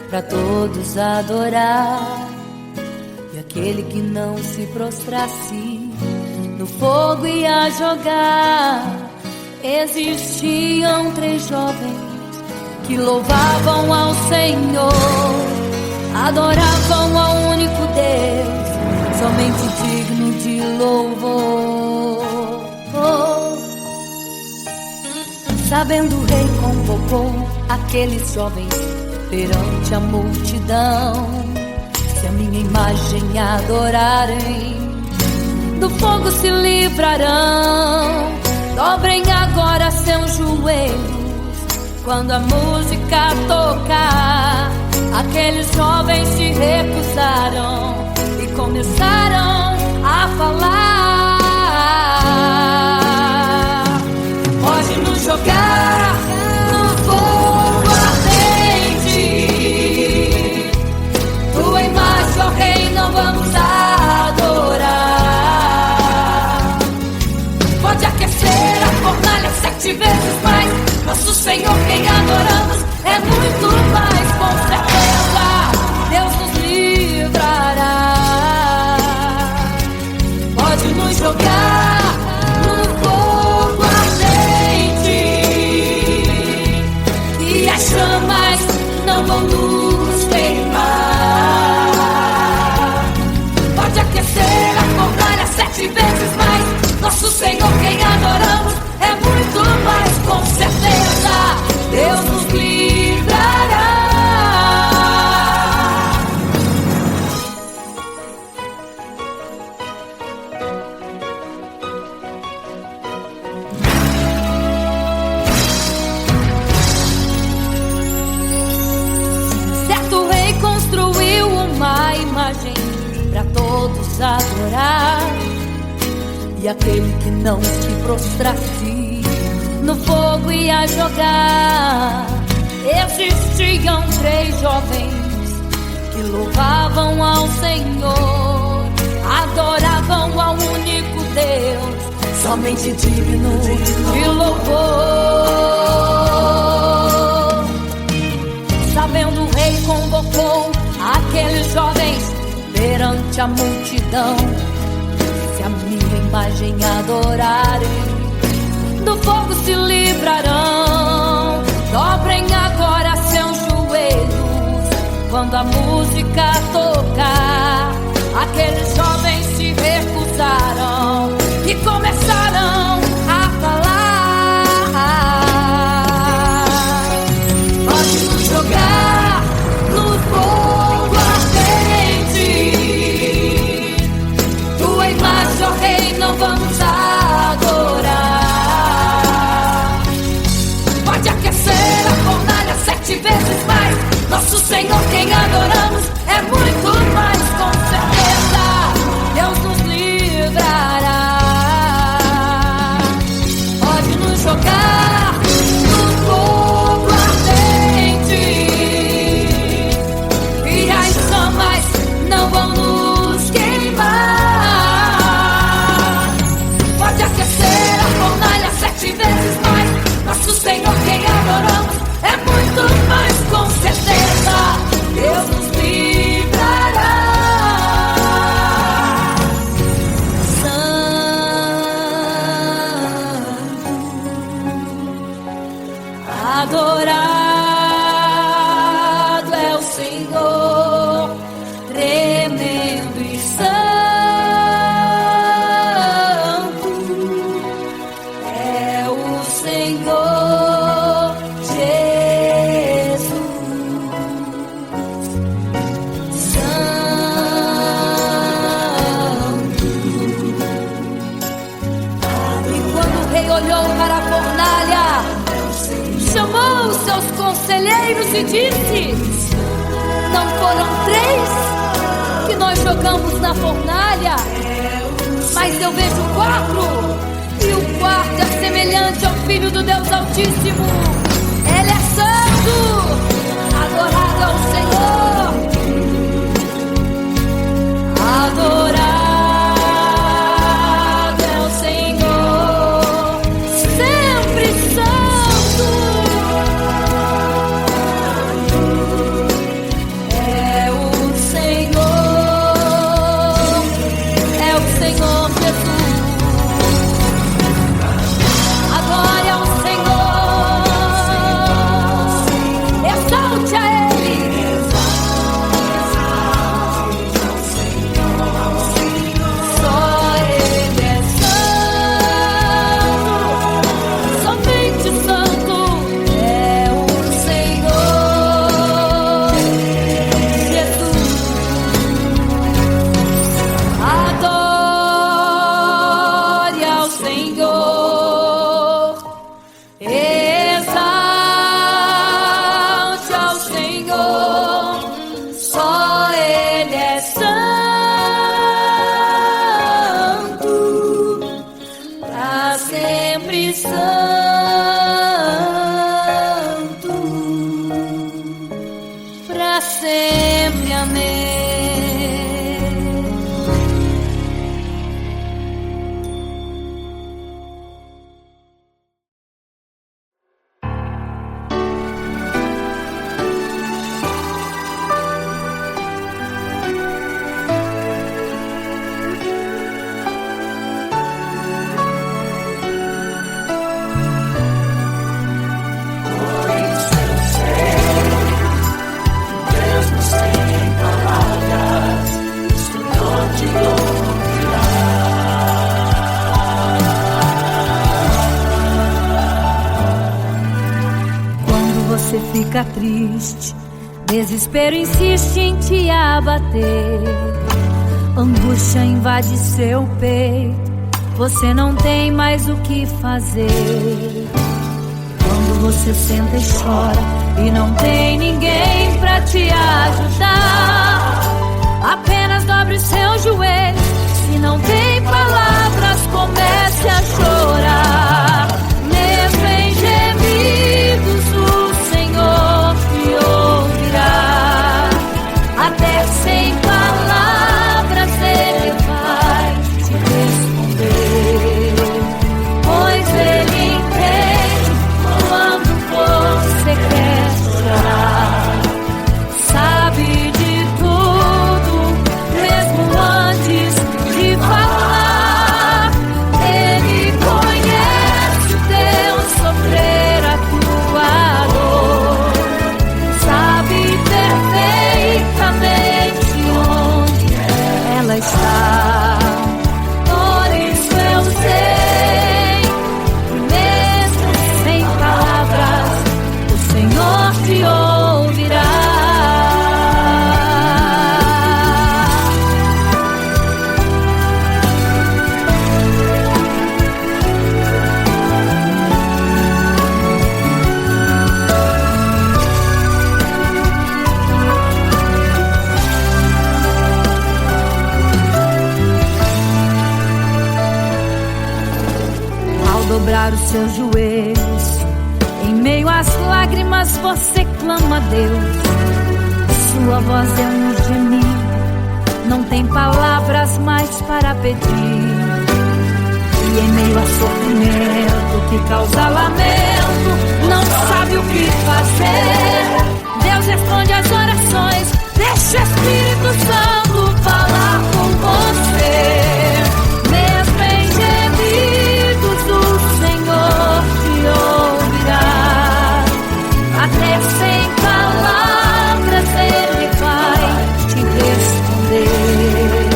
pra todos adorar. E aquele que não se prostrasse no fogo ia jogar. Existiam 3 jovens que louvavam ao Senhor, adoravam ao único Deus, somente digno de louvor. Sabendo o rei convocou aqueles jovens perante a multidão. Se a minha imagem adorarem, do fogo se livrarão. Dobrem agora seus joelhos quando a música tocar. Aqueles jovens se recusaram e começaram a falar. Pode nos jogar no fogo ardente, tua imagem, ó Rei, não vamos adorar. Pode aquecer a fornalha 7 vezes mais. Nosso Senhor, quem adoramos, é muito mais. Com certeza Deus nos livrará. Pode nos jogar no fogo ardente e as chamas não vão nos queimar. Pode aquecer a fornalha 7 vezes mais. Nosso Senhor, quem adoramos, é muito mais. Com certeza Deus nos livrará. Certo rei construiu uma imagem para todos adorar. E aquele que não se prostrasse no fogo ia jogar. Existiam 3 jovens que louvavam ao Senhor, adoravam ao único Deus, somente digno de louvor. Sabendo o rei convocou aqueles jovens perante a multidão. Se a minha imagem adorarem, do fogo se livrarão. Dobrem agora seus joelhos quando a música tocar. Aqueles jovens se recusaram e começaram a falar. Pode nos jogar no fogo ardente, tua imagem, ó Rei, não vamos adorar. Pode aquecer a fornalha 7 vezes mais. Nosso Senhor, quem adoramos, é muito mais. Com certeza Deus nos livrará. Pode nos jogar no fogo ardente e as chamas não vão nos queimar. Pode aquecer a fornalha 7 vezes mais. Nosso Senhor, quem adoramos, é muito mais. Com certeza Deus nos livrará. Santo, adorado é o Senhor, tremendo e santo é o Senhor Jesus. Santo. E quando o rei olhou para a fornalha, chamou os seus conselheiros e disse: não foram 3 que nós jogamos na fornalha, mas eu vejo 4, e o quarto é semelhante ao Filho do Deus Altíssimo. Ele é santo, adorado ao Senhor, adorado é o Senhor, sempre santo. Senhor, só Ele é santo, pra sempre santo, pra sempre. Amém. Você fica triste, desespero insiste em te abater, angústia invade seu peito, você não tem mais o que fazer. Quando você senta e chora e não tem ninguém pra te ajudar, apenas dobre os seus joelhos. Se não tem palavras, comece a chorar. Mesmo em gemidos, o Senhor te ouvirá. Até sem palavras Ele vai te responder, pois Ele entende quando você quer chorar. Sabe de tudo, mesmo antes de falar. Ele conhece o teu sofrer, a tua dor. Sabe perfeitamente onde ela está. Por isso eu sei que mesmo sem palavras, o Senhor te ouvirá. Ao dobrar os seus joelhos, em meio às lágrimas você clama a Deus. Sua voz é um gemido, não tem palavras mais para pedir. E em meio a sofrimento que causa lamento, não sabe o que fazer. Deus responde às orações, deixa o Espírito Santo falar com você. Mesmo em gemidos, o Senhor te ouvirá. Até sem palavras Ele vai te responder,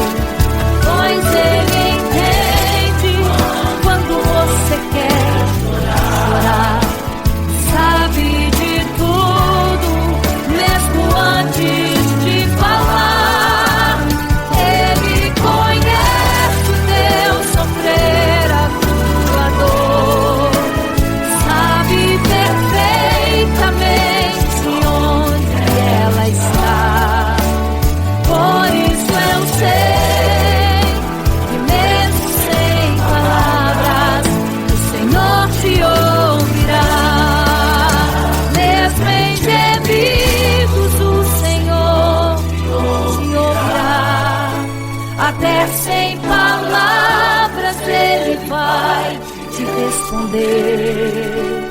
pois Ele entende quando você quer chorar. Sabe de tudo, mesmo antes de falar. Ele conhece o teu sofrer, a tua dor. Sabe perfeitamente onde ela está. Por isso eu sei que mesmo sem palavras, o Senhor te ouvirá. Mesmo em gemidos, o Senhor te ouvirá. Até sem palavras Ele vai te responder,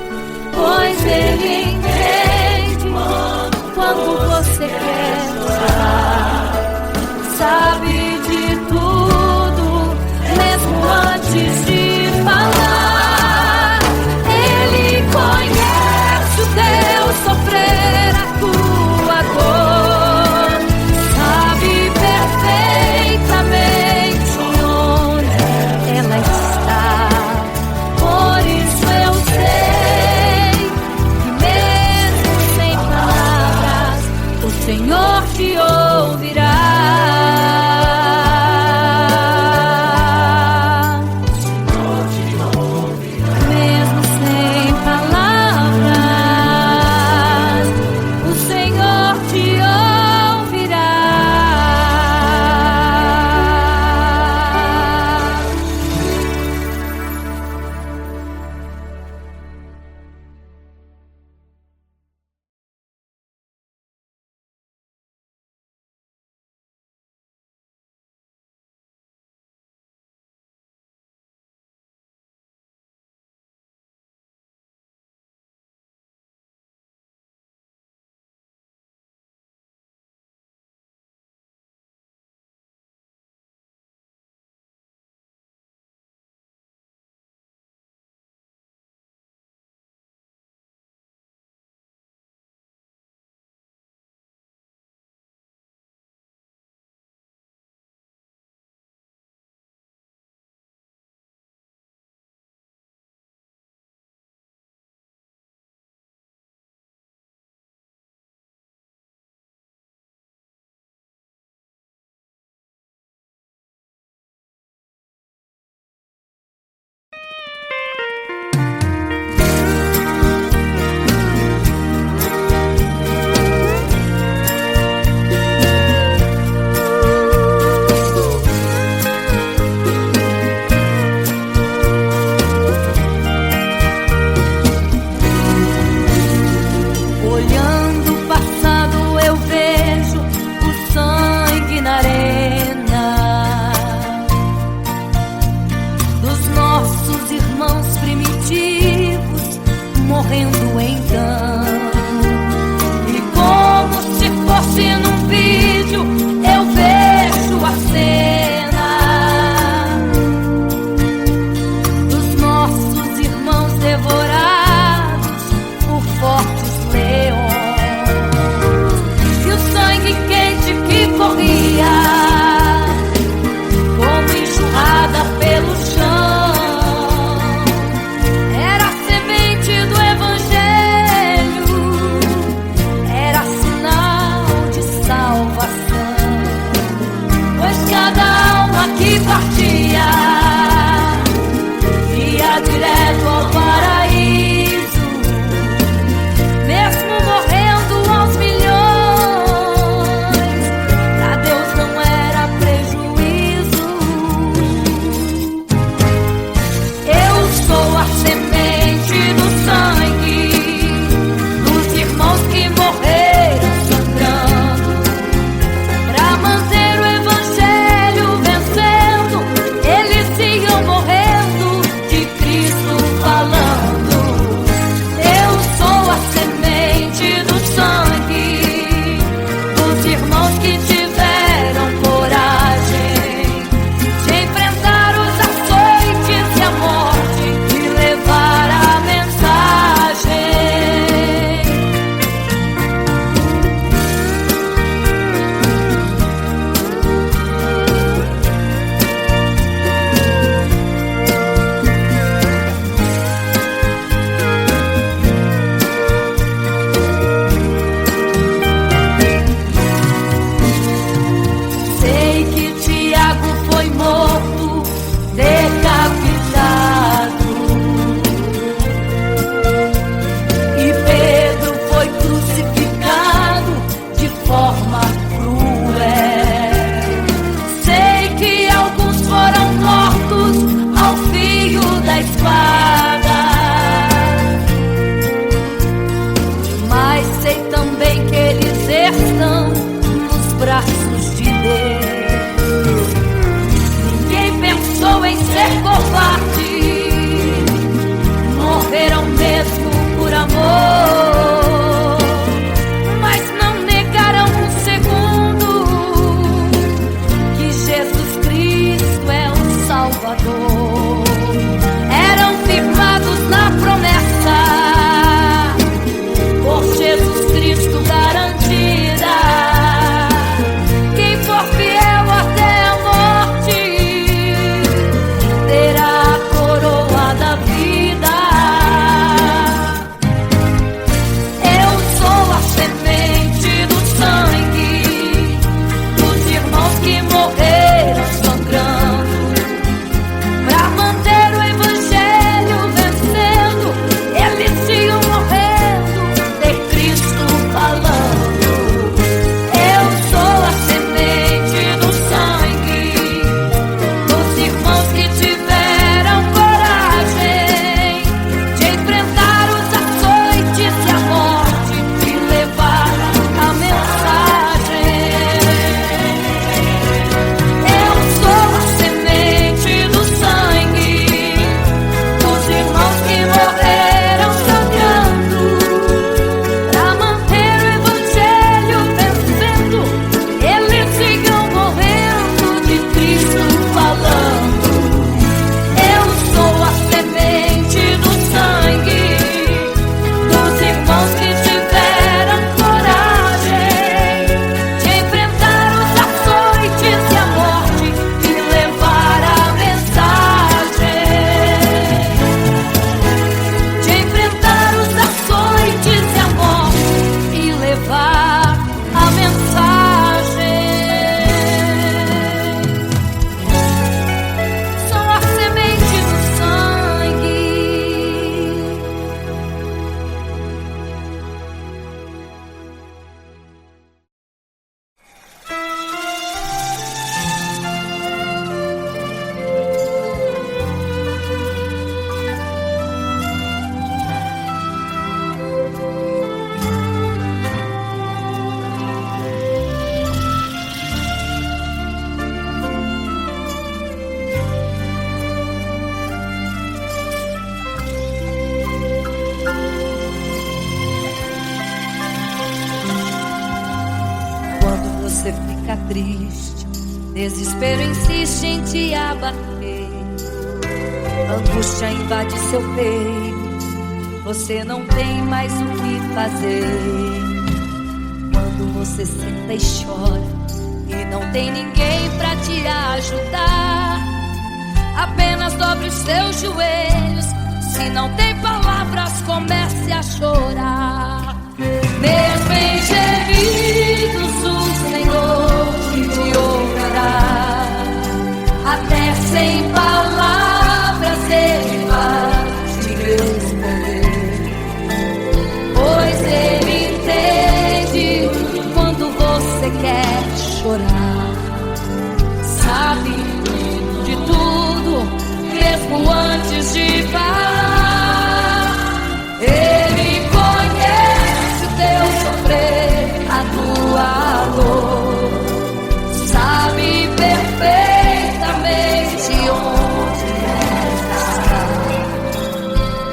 pois Ele entende quando você quer chorar. Sabe de tudo, mesmo antes de falar. Ele conhece o teu sofrer, a tua dor. Sabe perfeitamente onde ela está. Por isso eu sei que mesmo sem palavras, o Senhor te ouvirá. Mesmo sem palavras, o Senhor braços de Deus. Ninguém pensou em ser covarde, morreram mesmo por amor, mas não negaram um segundo que Jesus Cristo é o Salvador. Eram firmados na promessa, por Jesus Cristo garantida. Quem for fiel até a morte terá a coroa da vida. Eu sou a semente do sangue dos irmãos que morreram sangrando pra manter o evangelho vencendo. Eles tinham morrendo de Cristo falando. Eu sou a semente do sangue dos irmãos que tiveram coragem de enfrentar os açoites e a morte e levar a mensagem. Eu sou a semente do sangue dos irmãos que morreram sangrando pra manter o evangelho vencendo. Eles sigam morrendo de Cristo falando. Eu sou a semente do sangue dos irmãos que tiveram coragem de enfrentar os açoites e a morte e levar a mensagem. De enfrentar os açoites e a morte e levar a mensagem. Sou a semente do sangue. Quando você fica triste, desespero insiste em te abater, angústia invade seu peito, você não tem mais o que fazer. Quando você senta e chora e não tem ninguém pra te ajudar, apenas dobre os seus joelhos. Se não tem palavras, comece a chorar. Mesmo em gemidos, o Senhor te ouvirá. Até sem palavras Ele vai te responder, pois Ele entende quando você quer chorar. Sabe de tudo, mesmo antes de falar. Ele conhece o teu sofrer, a tua dor. Sabe perfeitamente onde está.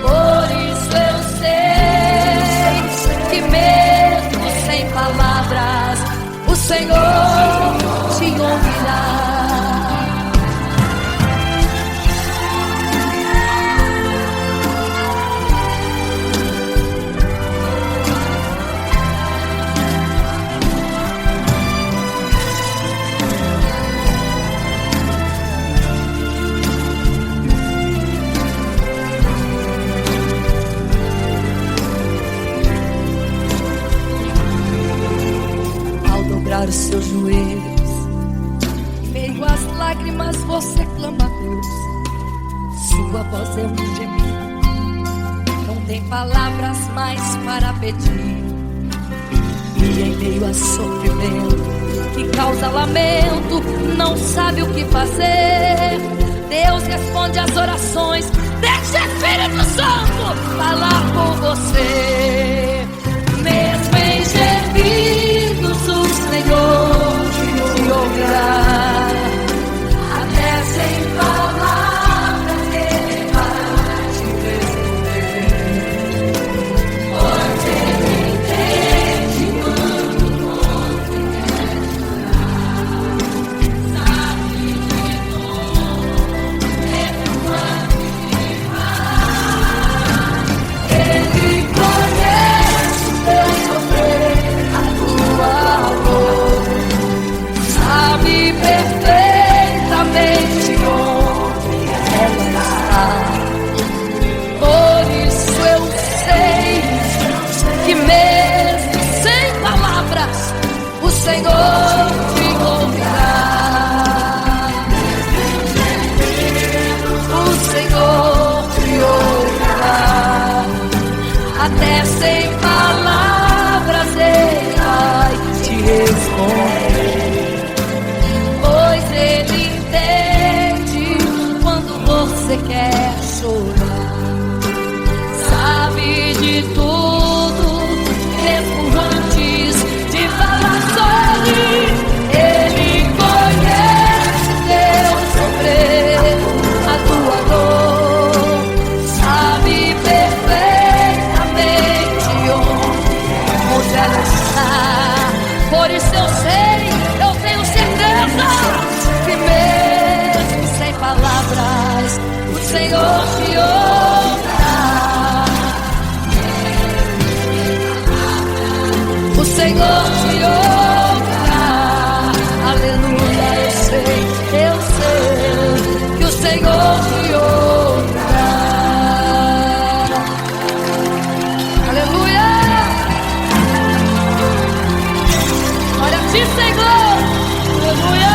Por isso eu sei que mesmo sem palavras o Senhor te ouvirá. Os seus joelhos, em meio às lágrimas você clama a Deus. Sua voz é um gemido, não tem palavras mais para pedir. E em meio a sofrimento que causa lamento, não sabe o que fazer. Deus responde às orações, deixa o Espírito Santo falar por você. Mesmo em gemidos o Senhor certeza que mesmo sem palavras o Senhor te ouvirá. O Senhor te ouvirá. Aleluia, eu sei que o Senhor te ouvirá. Aleluia. Olha a ti, Senhor. Aleluia.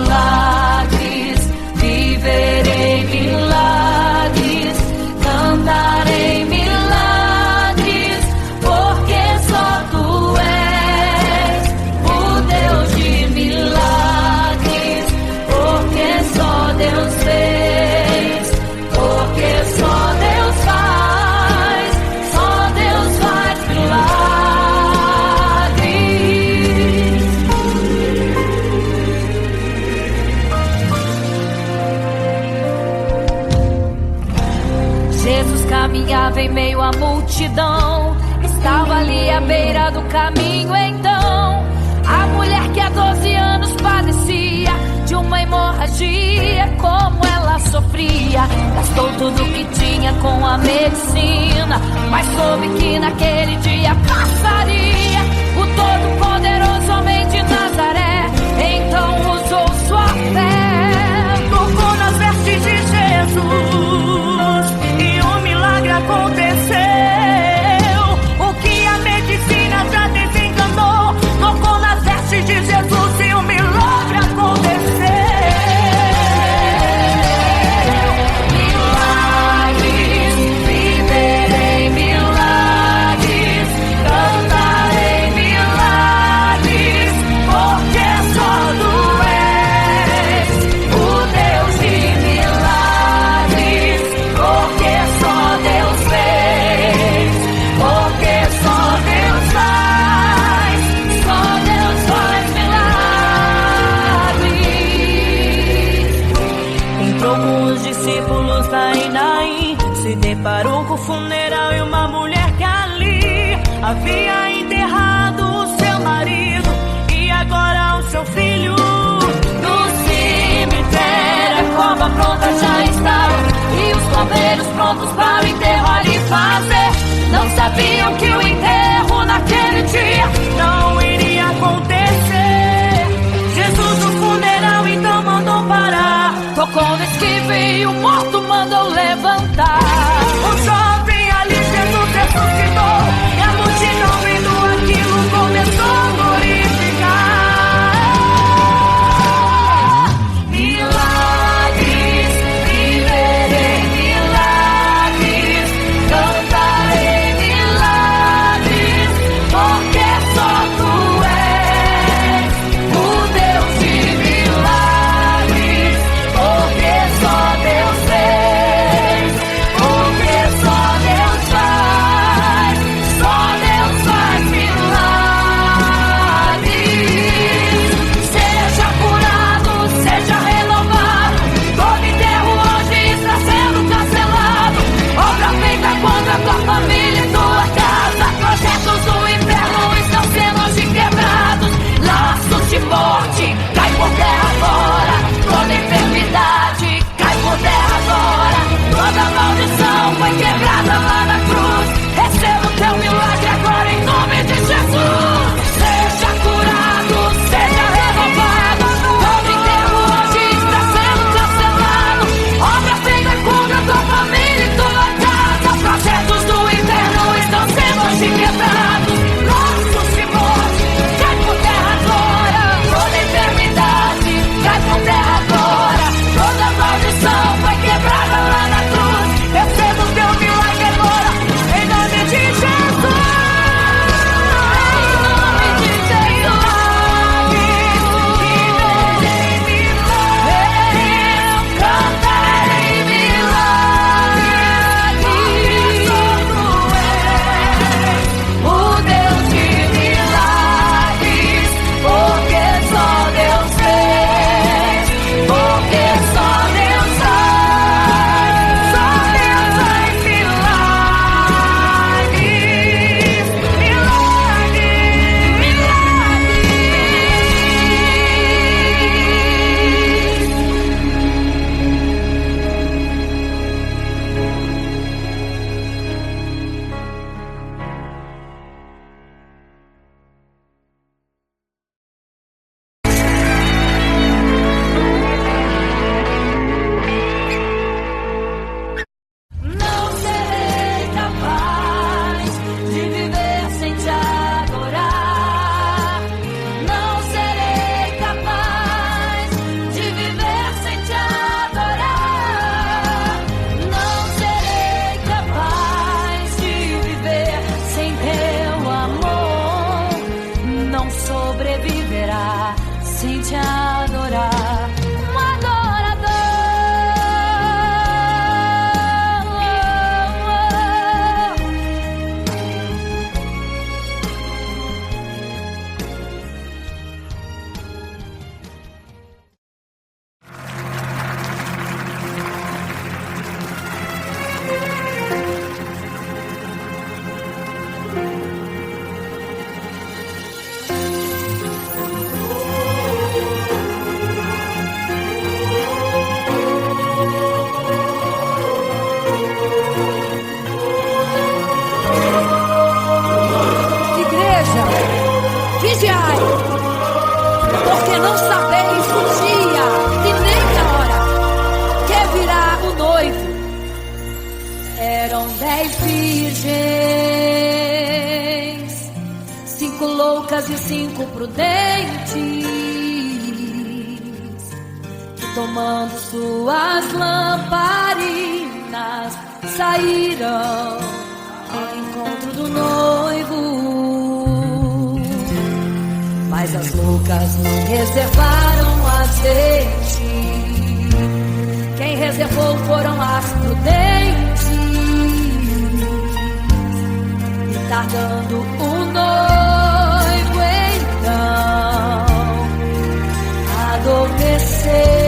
Milagres, viverei milagres, cantarei milagres, porque só tu és o Deus de milagres, porque só Deus fez, porque só Deus faz milagres. Jesus caminhava em meio à multidão, estava ali à beira do caminho. Então a mulher que há 12 anos padecia de uma hemorragia, como ela sofria, gastou tudo que tinha com a medicina, mas soube que naquele dia passaria. O todo-poderoso homem de Nazaré então usou sua fé, tocou nas vestes de Jesus e um milagre aconteceu. O que a medicina já desenganou, tocou nas vestes de Jesus e um milagre aconteceu. Milagres, viverei milagres, cantarei milagres, porque só tu és o Deus de milagres, porque só Deus fez, porque só Deus faz milagres. Entrou com os discípulos lá em Naim, se deparou com o funeral e uma mulher que ali havia enterrado o seu marido e agora o seu filho. No cemitério a cova pronta já estava e os coveiros prontos para o enterro ali fazer. Não sabiam que o enterro naquele dia Não iria acontecer. Jesus no funeral então mandou parar, tocou no esquivo e o morto mandou levantar. o jovem ali Jesus ressuscitou e a multidão vendo aquilo começou a glorificar. Milagres, viverei milagres, cantarei milagres, porque só tu és o Deus de milagres, porque só Deus fez, porque só Deus faz noivo. Eram 10 virgens, 5 loucas e 5 prudentes, tomando suas lamparinas, saíram ao encontro do noivo. Mas as loucas não reservaram azeite, quem reservou foram as prudentes. E tardando o noivo então adormeceram.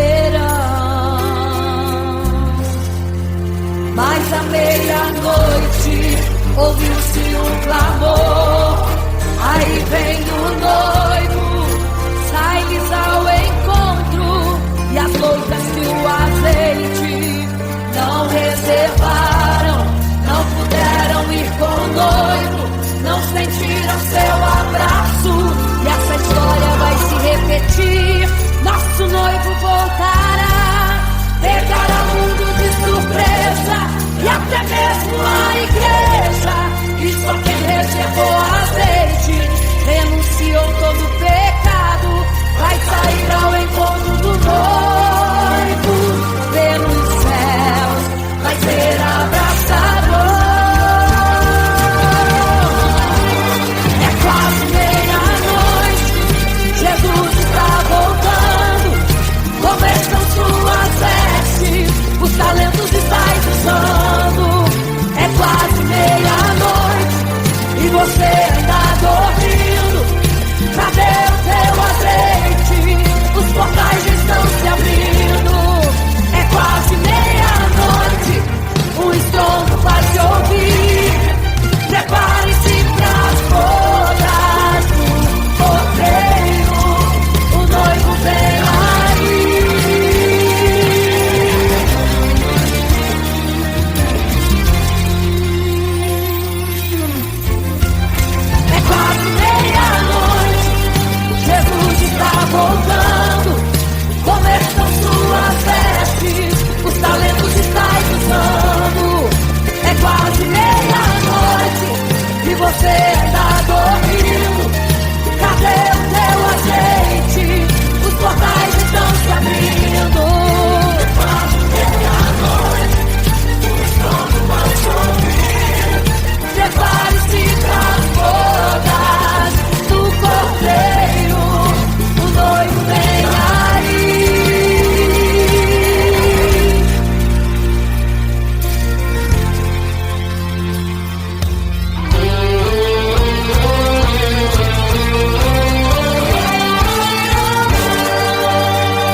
Mas à meia-noite ouviu-se um clamor, aí vem o noivo, sai-lhes ao encontro. E as loucas que o azeite não reservaram, não puderam ir com o noivo, não sentiram seu abraço. E essa história vai se repetir, nosso noivo voltará, pegará o mundo de surpresa, e até mesmo a igreja. E só quem reservou azeite, renunciou todo pecado, vai sair ao encontro do noivo. Pelos céus vai ser abraçador. É quase meia-noite, Jesus está voltando. Como estão suas vestes, os talentos estáis usando. É quase meia-noite e você ainda dormindo. Cadê o teu azeite? Os portais estão se abrindo. É quase meia-noite, o estrondo vai se ouvir. Prepare-se pras bodas do cordeiro, o noivo vem aí. É quase meia-noite, Jesus está voltando. Como estão suas vestes, os talentos estáis usando. É quase meia-noite e você ainda dormindo. Cadê o teu azeite? Os portais estão se abrindo. É quase meia-noite, o estrondo vai se ouvir. Prepare-se para as bodas do cordeiro, o noivo vem aí.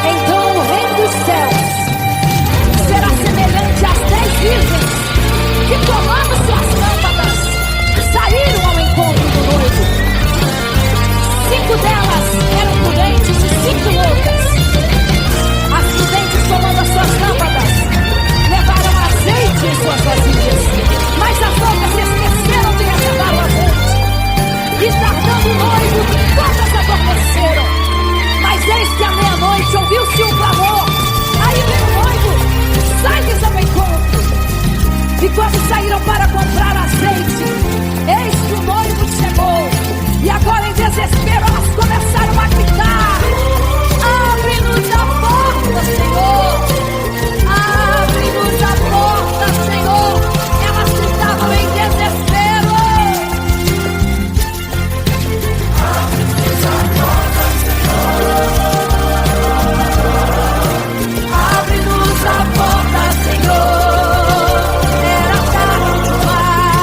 Então o reino dos céus será semelhante às 10 virgens que, tomando suas lâmpadas, saíram ao encontro do noivo. 5 delas eram prudentes e 5 loucas. As prudentes, tomando as suas lâmpadas, levaram azeite em suas vasilhas, mas as loucas se esqueceram de reservar o azeite. E tardando o noivo, todas adormeceram. Mas eis que à meia-noite ouviu-se um clamor, aí vem o noivo, sai-lhes ao encontro. E quando saíram para comprar azeite, eis que o noivo chegou. E agora em desespero elas começaram a gritar: abre-nos a porta, Senhor! Abre-nos a porta, Senhor! Elas gritavam em desespero. Abre-nos a porta, Senhor! Abre-nos a porta, Senhor! Era tarde demais.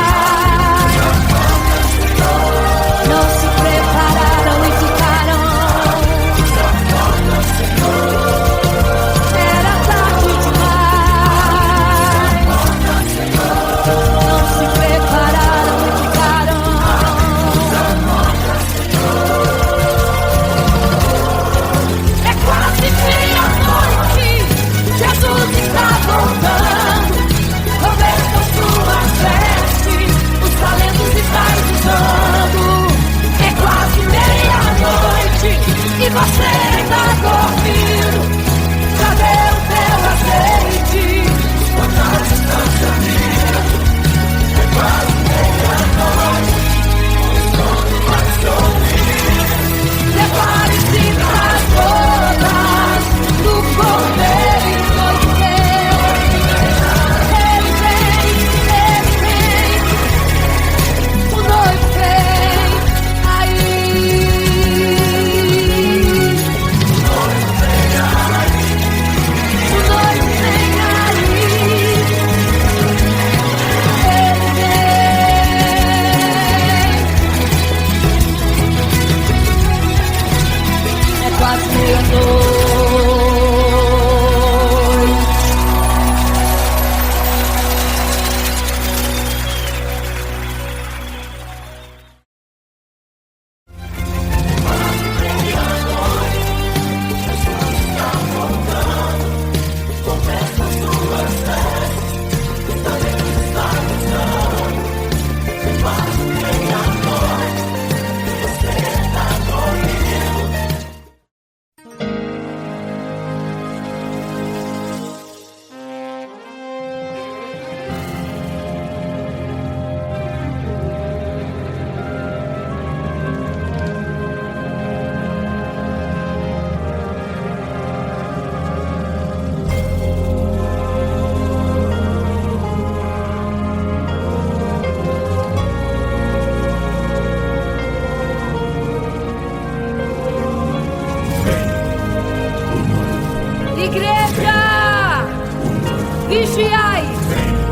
vigiai,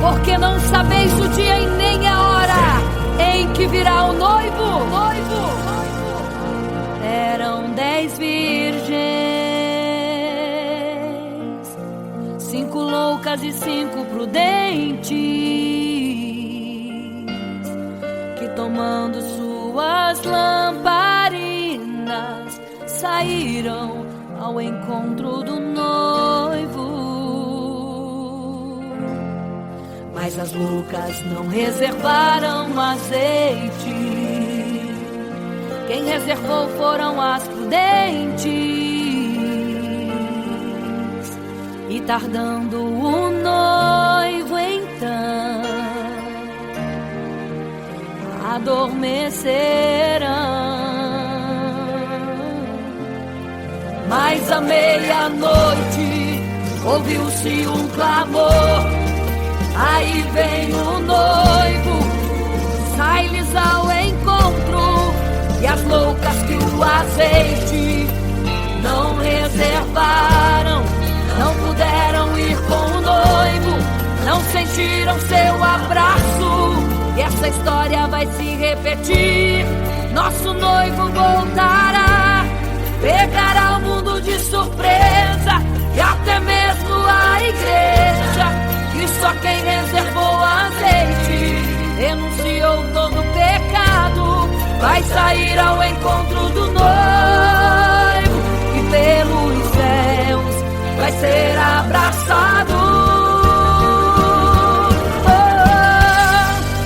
porque não sabeis o dia e nem a hora em que virá o noivo. Eram 10 virgens, 5 loucas e 5 prudentes, que tomando suas lamparinas saíram ao encontro do noivo. Mas as loucas não reservaram azeite. Quem reservou foram as prudentes. E tardando o noivo então, adormecerão. Mas à meia-noite ouviu-se um clamor: aí vem o noivo, sai-lhes ao encontro. E as loucas que o azeite não reservaram, não puderam ir com o noivo, não sentiram seu abraço. E essa história vai se repetir. Nosso noivo voltará, pegará o mundo de surpresa, e até mesmo a igreja. E só quem reservou azeite, renunciou todo o pecado, vai sair ao encontro do noivo, e pelos céus vai ser abraçado.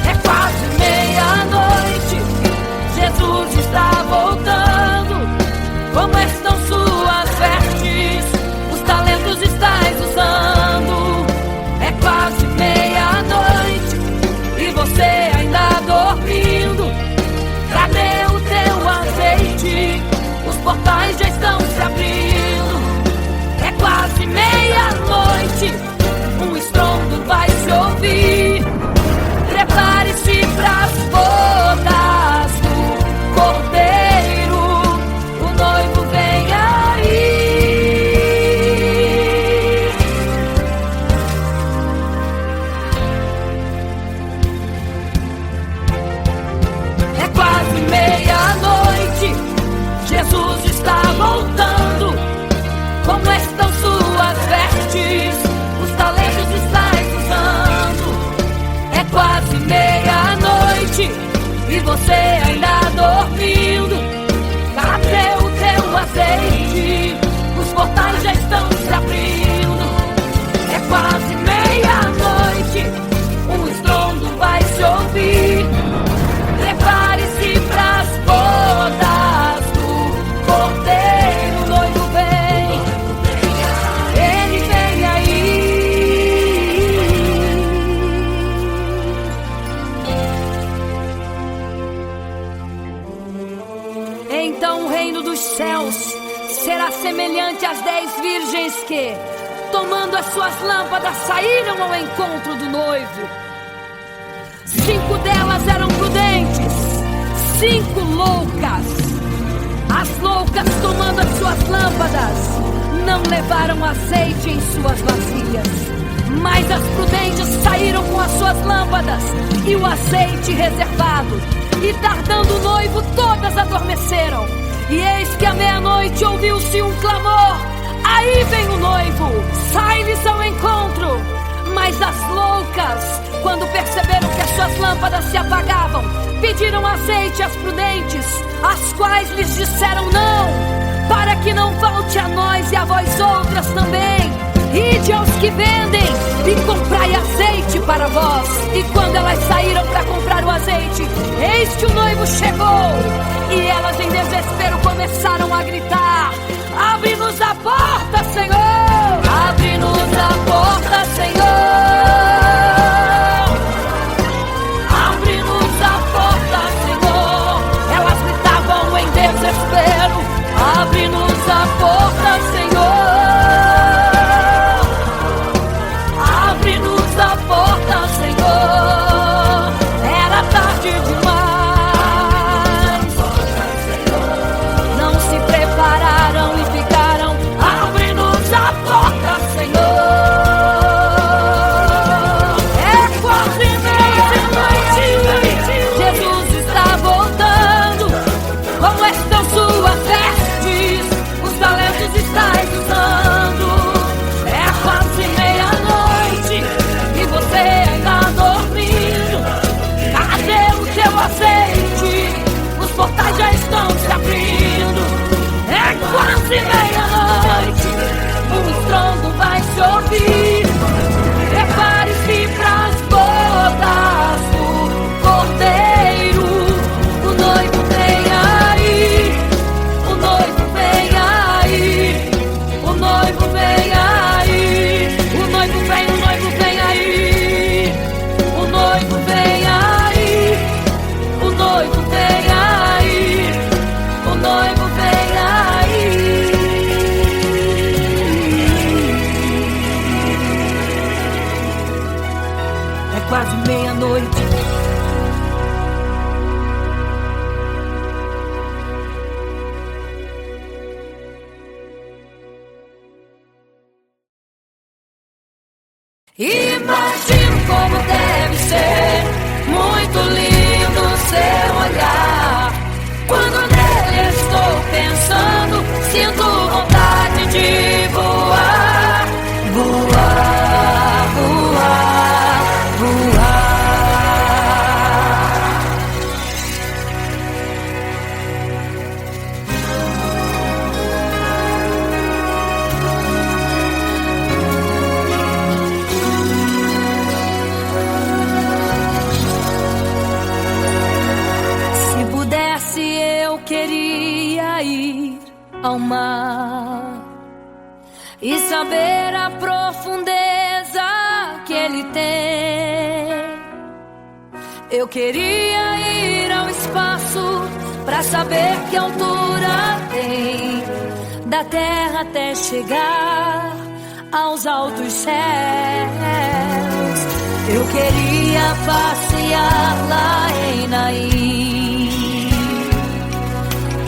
É quase meia-noite, Jesus está voltando. Como estão suas vestes? Os talentos estais usando. É quase meia-noite e você ainda dormindo. Cadê o teu azeite? Os portais já estão se abrindo. É quase meia-noite, um estrondo vai se ouvir. Prepare-se pras bodas do Cordeiro, o noivo vem aí. É quase meia-noite, Jesus está voltando. Como estão suas vestes? Os talentos estais usando. É quase meia-noite e você ainda dormindo. Cadê o teu azeite? Os portais já estão se abrindo. É quase meia-noite, um estrondo vai se ouvir. Prepare-se pras bodas do Cordeiro, o noivo vem, ele vem aí. Então o reino dos céus será semelhante às 10 virgens que, tomando as suas lâmpadas, saíram ao encontro do noivo. 5 delas eram prudentes, 5 loucas. As loucas, tomando as suas lâmpadas, não levaram azeite em suas vasilhas. Mas as prudentes saíram com as suas lâmpadas e o azeite reservado. E tardando o noivo, todas adormeceram. E eis que à meia-noite ouviu-se um clamor: aí vem o noivo, sai-lhes ao encontro. Mas as loucas, quando perceberam que as suas lâmpadas se apagavam, pediram azeite às prudentes, as quais lhes disseram não, para que não falte a nós e a vós outras também. Ide aos que vendem e comprai azeite para vós. E quando elas saíram para comprar o azeite, eis que o noivo chegou. E elas em desespero começaram a gritar: abre-nos a porta, Senhor! Abre-nos a porta, Senhor! Abre-nos a porta, Senhor! Elas gritavam em desespero: abre-nos a porta, Senhor! Abre-nos a porta, Senhor! Era tarde demais. Não se prepararam e ficaram: abre-nos a porta! quase meia-noite. Imagino como deve ser muito lindo seu olhar. Quando nele estou pensando, sinto vontade de voar, voar, voar, voar. Queria ir ao mar e saber a profundeza que ele tem. Eu queria ir ao espaço pra saber que altura tem, da terra até chegar aos altos céus. Eu queria passear lá em Naim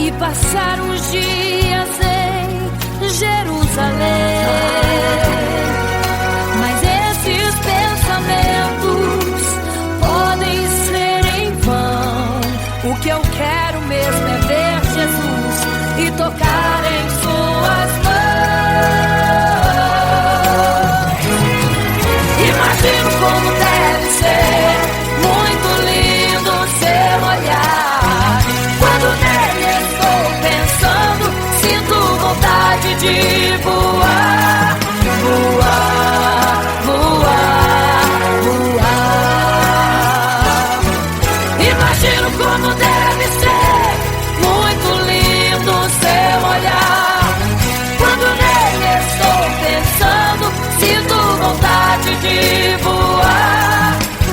e passar uns dias em Jerusalém. Mas esses pensamentos podem ser em vão. O que eu quero mesmo é ver Jesus e tocar em suas mãos. Imagino como deve ser muito lindo seu olhar. Quando nele estou pensando, sinto vontade de voar, voar, voar, voar. Imagino como deve ser muito lindo seu olhar. Quando nele estou pensando, sinto vontade de voar,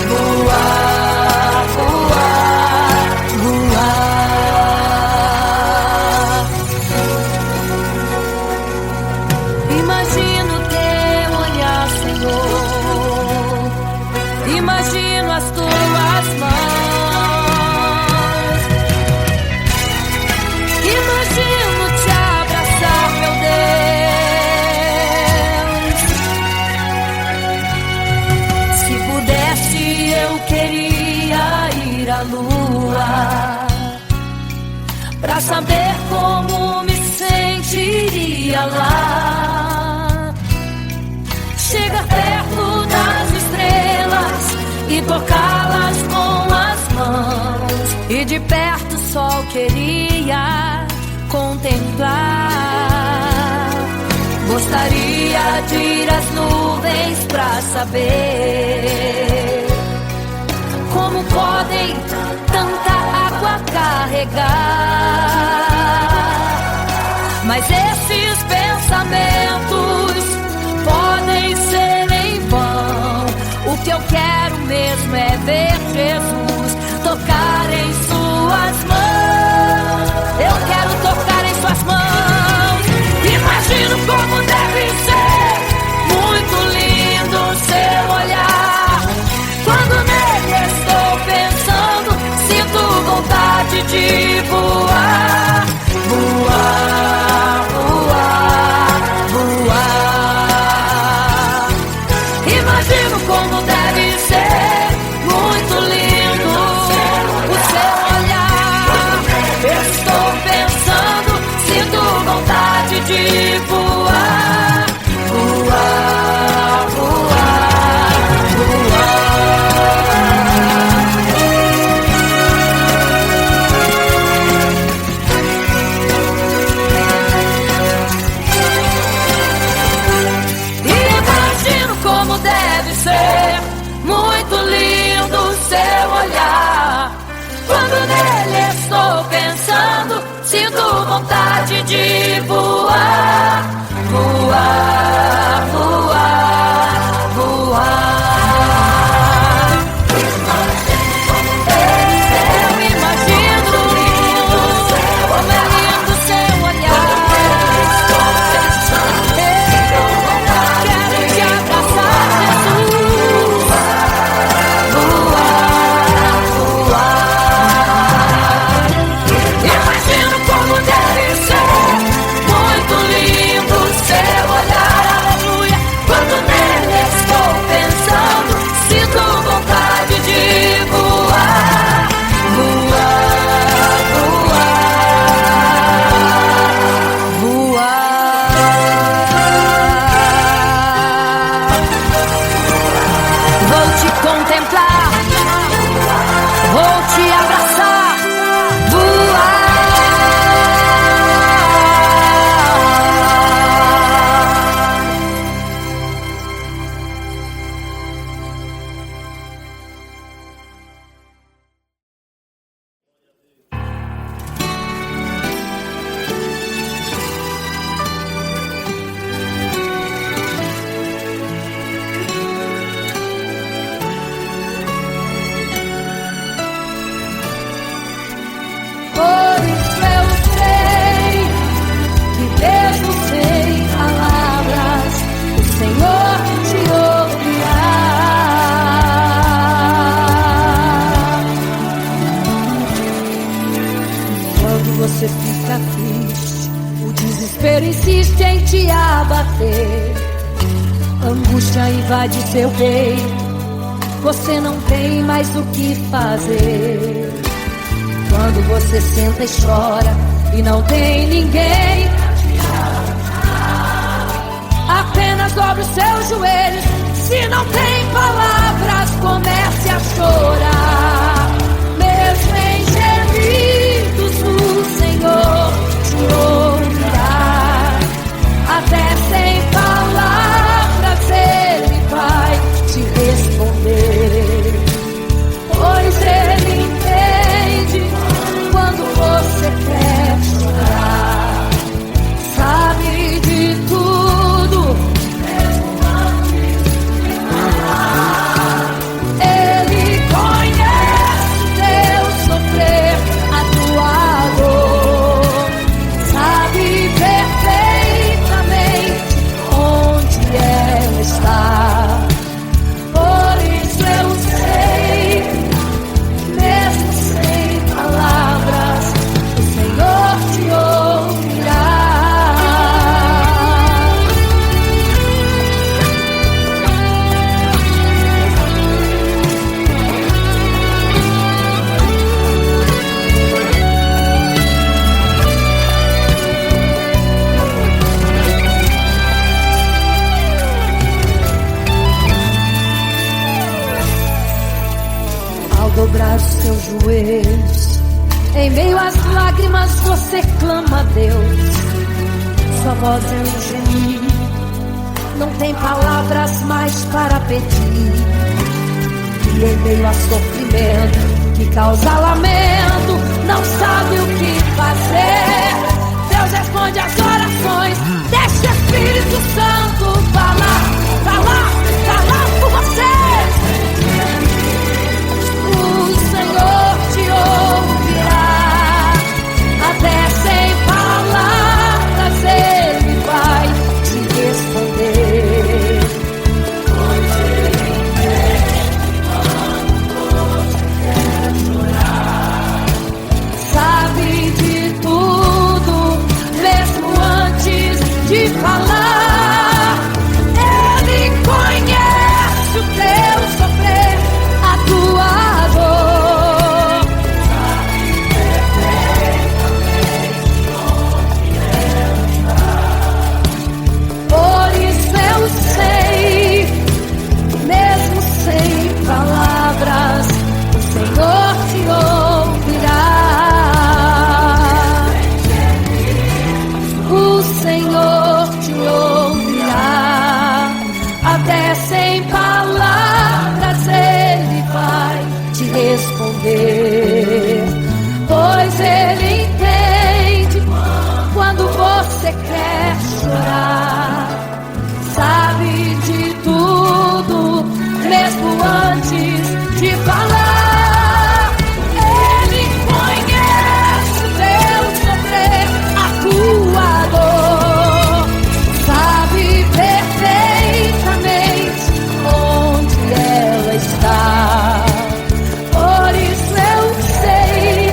voar, voar, voar. Imagino teu olhar, Senhor. Imagino as tuas mãos. Imagino te abraçar, meu Deus. Se pudesse, eu queria ir à lua pra saber como me sentiria lá. Chegar perto das estrelas e tocá-las com as mãos, e de perto só queria contemplar. Gostaria de ir às nuvens pra saber como podem tanta água carregar. Mas esses pensamentos podem ser em vão. O que eu quero mesmo é ver Jesus tocar em suas mãos. Eu quero tocar em suas mãos. Imagino como deve ser muito lindo seu olhar. Quando nele estou pensando, sinto vontade de voar, voar, voar, voar. Imagino como deve ser muito lindo o seu olhar. Estou pensando, sinto vontade de voar, voar, voar, voar. Imagino como deve ser muito lindo o seu olhar. Quando nele estou pensando, sinto vontade de voar, voar, voar, voar. Eu imagino como é lindo o seu olhar. Eu quero te abraçar, Jesus. te contemplar, vou te abraçar, voar. Por isso eu sei que mesmo sem palavras o Senhor te ouvirá. Quando você fica triste, o desespero insiste em te abater, a angústia invade seu peito, você não tem mais o que fazer. Quando você senta e chora e não tem ninguém, apenas dobre os seus joelhos. Se não tem palavras, comece a chorar. Mesmo em gemidos, o Senhor te ouvirá. Até sem palavras Ele vai te responder, pois Ele entende quando você quer chorar, sabe de tudo, mesmo antes de falar. Ele conhece teu sofrer, a tua dor, sabe perfeitamente onde ela está. Por isso eu sei, mesmo sem palavras, o Senhor te ouvirá. Ao dobrar os seus joelhos, em meio às lágrimas você clama a Deus. Sua voz é um gemido, não tem palavras mais para pedir. E em meio a sofrimento que causa lamento, não sabe o que fazer. Deus responde às orações, deixa o Espírito Santo falar, falar, falar por você. O Senhor te ouvirá. Até sem palavras Ele vai te responder, pois Ele entende quando você quer chorar, sabe de tudo, mesmo antes de falar. Ele conhece o teu sofrer, a tua dor, por isso eu sei, mesmo sem palavras, o Senhor te ouvirá. O Senhor te ouvirá. Até sem palavras Ele vai te responder, pois Ele entende quando você quer chorar, sabe de tudo, mesmo antes de falar. Ele conhece o teu sofrer, a tua dor, sabe perfeitamente onde ela está. Por isso eu sei,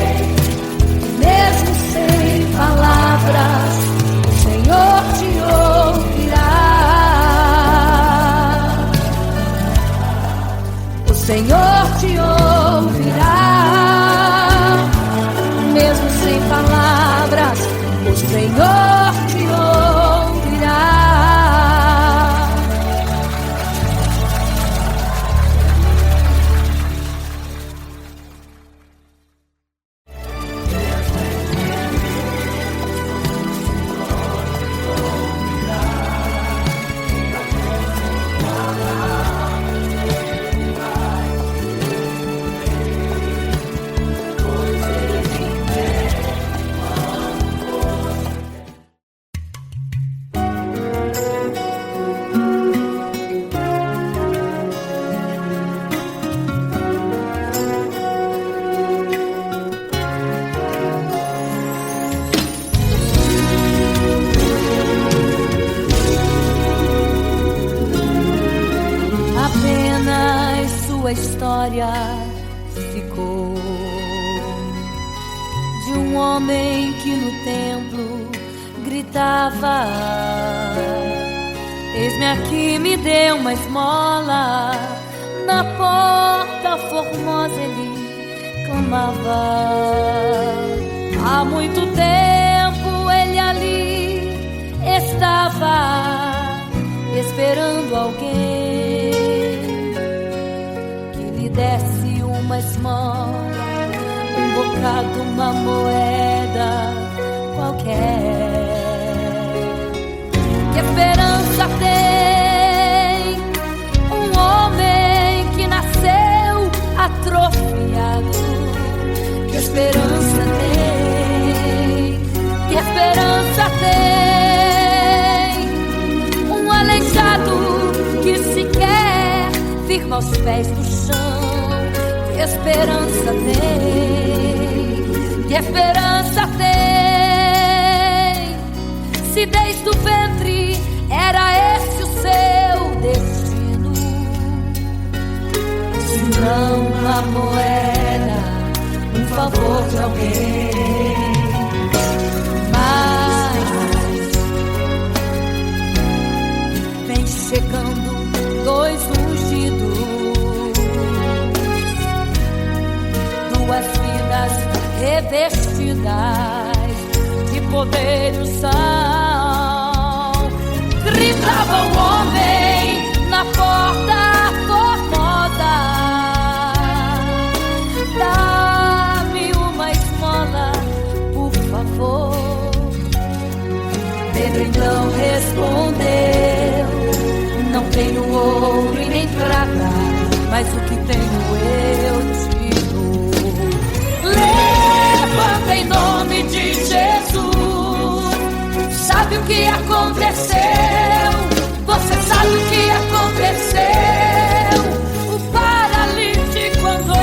mesmo sem palavras, o Senhor te ouvirá. O Senhor te ouvirá. Mesmo sem palavras, o Senhor te ouvirá. sua história ficou de um homem que no templo gritava: eis-me aqui, me dê uma esmola. Na porta formosa ele clamava. Há muito tempo ele ali estava esperando alguém que lhe desse uma esmola, um bocado, uma moeda qualquer. Que esperança tem um homem que nasceu atrofiado? Que esperança tem? Que esperança tem um aleijado que sequer firma os pés no chão? Que esperança tem? Que esperança tem? Se desde o ventre era esse o seu destino, se não uma moeda, um favor de alguém. Mas vem chegando dois ungidos, duas vidas revestidas de poder e unção. Gritava o homem na porta formosa: dá-me uma esmola, por favor. Pedro então respondeu: não tenho ouro e nem prata, mas o que tenho eu te dou. Levanta em nome de Jesus. Sabe o que aconteceu? Você sabe o que aconteceu? O paralítico andou.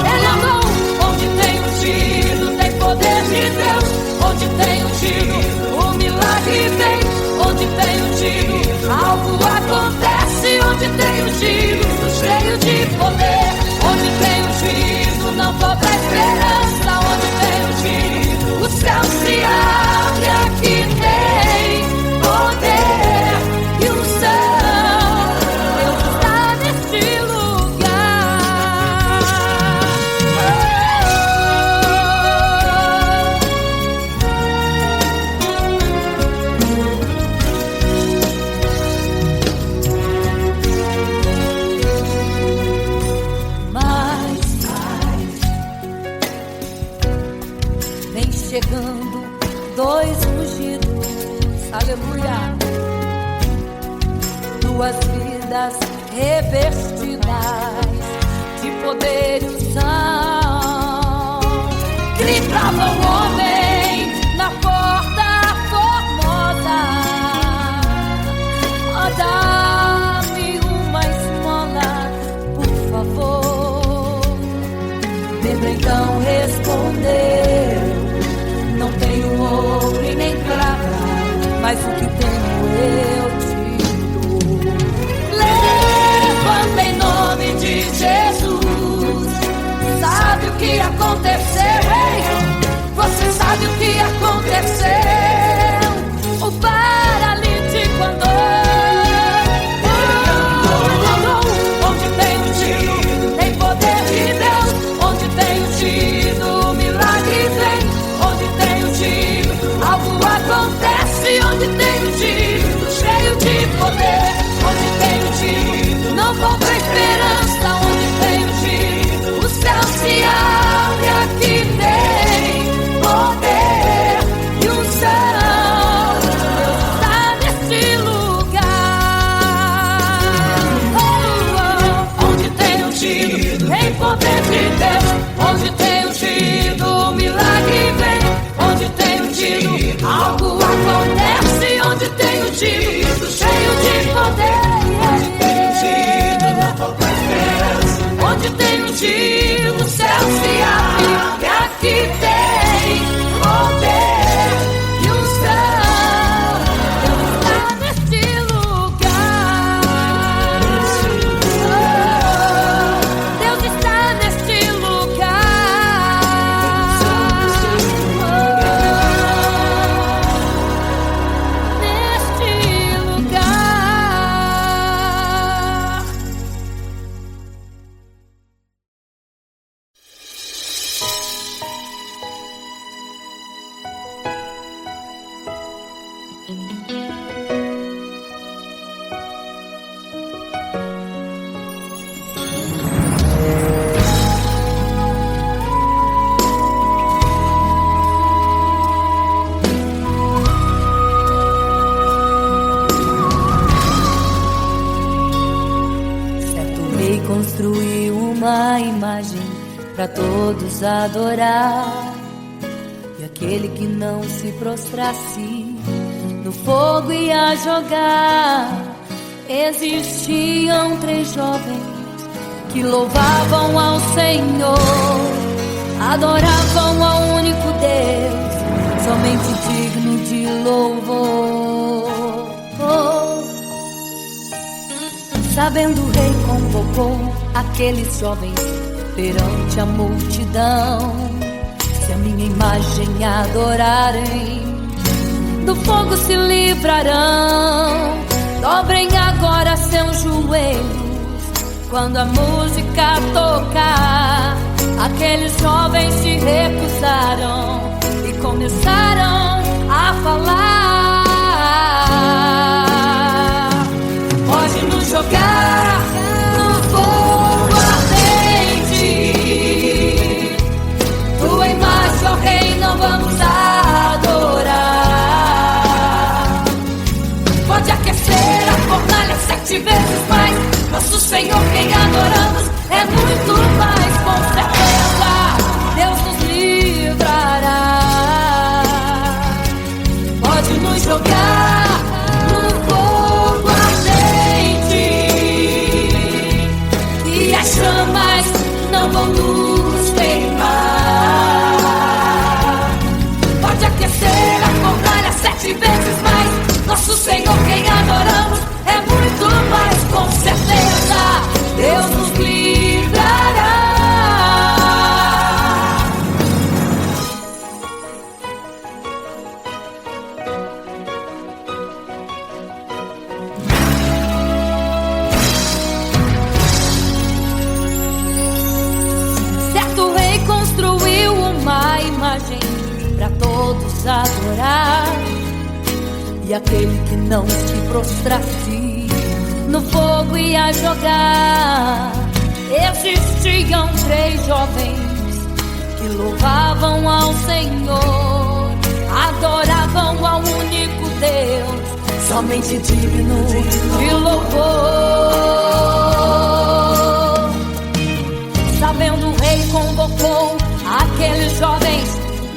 Ele andou. Onde tem ungido, tem poder de Deus. Onde tem ungido, o milagre vem. Onde tem ungido, algo acontece. Onde tem ungido, cheio de poder. Onde tem ungido, não falta esperança. Onde tem ungido, o céu se abre. Aqui tem poder e unção. Deus está neste lugar. Mas vem chegando dois ungidos, aleluia, duas vidas revestidas de poder e unção. Gritava o homem na porta formosa: oh, dá-me uma esmola, por favor. Pedro então respondeu: não tenho ouro e nem prata, mas o que tenho eu te dou. Levanta em nome de Jesus. Sabe o que aconteceu? Você sabe o que aconteceu? O paralítico andou. Onde tem ungido, tem poder de Deus. Onde tem ungido, o milagre vem. Onde tem ungido, algo acontece. Onde tem ungido, cheio de poder. Onde tem ungido, não falta esperança. Onde tem ungido, o céu se abre. Aqui tem poder e unção. Deus está neste lugar. Onde tem ungido, tem poder de Deus. Onde tem ungido, o milagre vem. Onde tem ungido, algo acontece. Onde tem ungido, cheio de poder. Onde tem ungido, não falta esperança. Onde tem ungido, o céu se abre. E aqui tem poder e unção. Deus está neste lugar. construiu uma imagem para todos adorar. E aquele que não se prostrasse no fogo ia jogar. Existiam 3 jovens que louvavam ao Senhor, adoravam ao único Deus, somente digno de louvor. Sabendo, o rei convocou aqueles jovens perante a multidão. Se a minha imagem adorarem, do fogo se livrarão. Dobrem agora seus joelhos quando a música tocar. Aqueles jovens se recusaram e começaram a falar. Pode nos jogar no fogo ardente, tua imagem, ó Rei, não vamos adorar. Pode aquecer a fornalha 7 vezes mais. Nosso Senhor, quem adoramos, é muito mais, com certeza Deus nos livrará. Pode nos jogar no fogo ardente e as chamas não vão nos queimar. Pode aquecer a fornalha 7 vezes mais. Nosso Senhor, quem adoramos, é muito mais, com certeza Deus nos livrará. Certo rei construiu uma imagem para todos adorar. E aquele que não se prostrasse no fogo ia jogar. Existiam 3 jovens que louvavam ao Senhor, adoravam ao único Deus, somente digno de louvor. Sabendo, o rei convocou aqueles jovens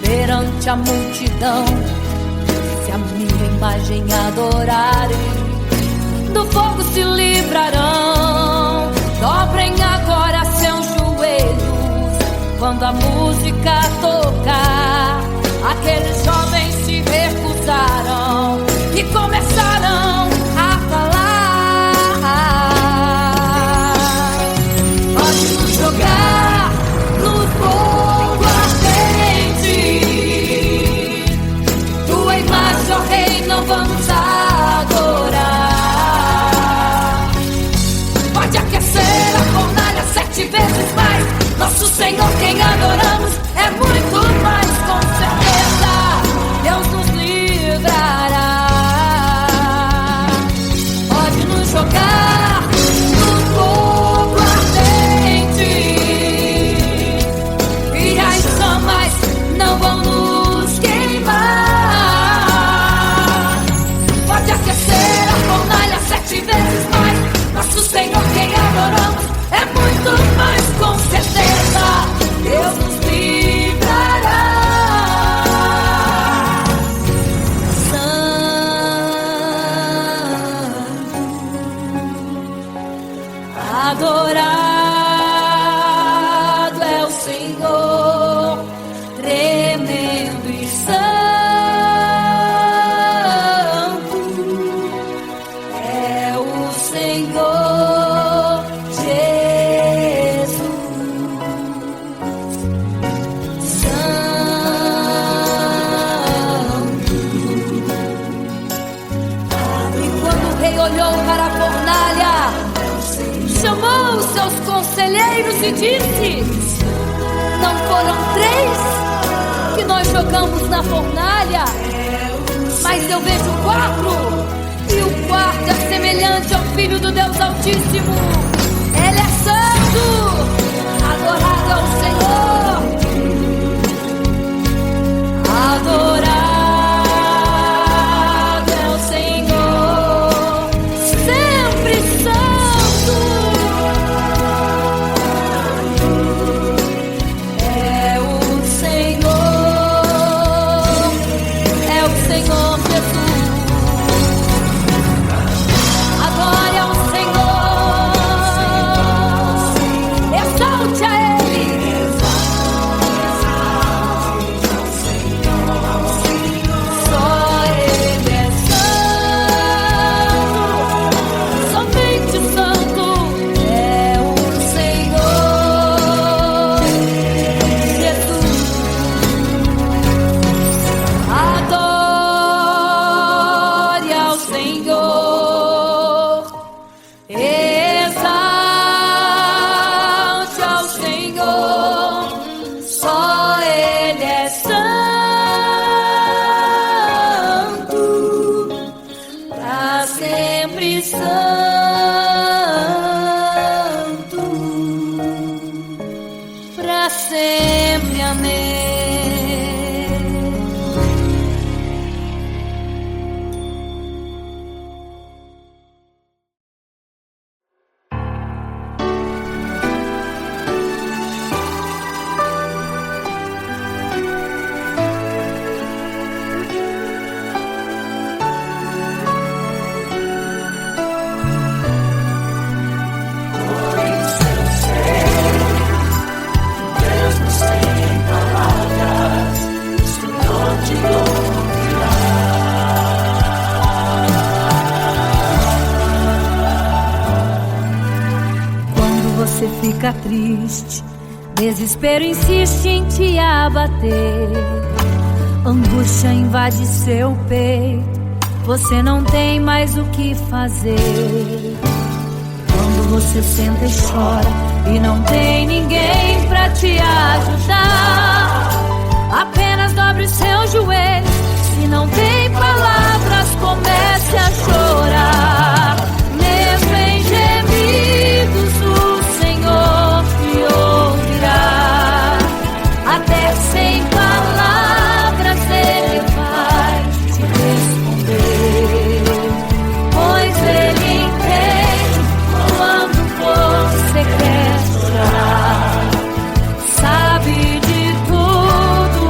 perante a multidão. Se a minha imagem adorarem, do fogo se livrarão. Dobrem agora seus joelhos quando a música tocar. Aqueles jovens se recusaram e começaram a falar. Pode nos jogar no fogo ardente, tua imagem, ó Rei, não vamos adorar. Pode aquecer a fornalha 7 vezes mais. Nosso Senhor, quem adoramos, é muito mais, com certeza Deus nos livrará. Pode nos jogar no fogo ardente e as chamas não vão nos queimar. Pode aquecer a fornalha 7 vezes mais. Nosso Senhor, quem adoramos, é muito mais, com certeza Deus nos livrará. Santo, adorado é o Senhor, tremendo e santo é o Senhor Jesus. Santo. E quando o rei olhou para a fornalha, chamou os seus conselheiros e disse: não foram 3 que nós jogamos na fornalha, mas eu vejo 4, e o quarto é semelhante ao Filho do Deus Altíssimo. Ele é santo, adorado ao Senhor, adorado é o Senhor, sempre santo. você fica triste, desespero insiste em te abater, angústia invade seu peito, você não tem mais o que fazer. Quando você senta e chora e não tem ninguém pra te ajudar, apenas dobre os seus joelhos. Se não tem palavras, comece a chorar. Mesmo em gemidos, o Senhor te ouvirá. Até sem palavras Ele vai te responder, pois Ele entende quando você quer chorar. Sabe de tudo,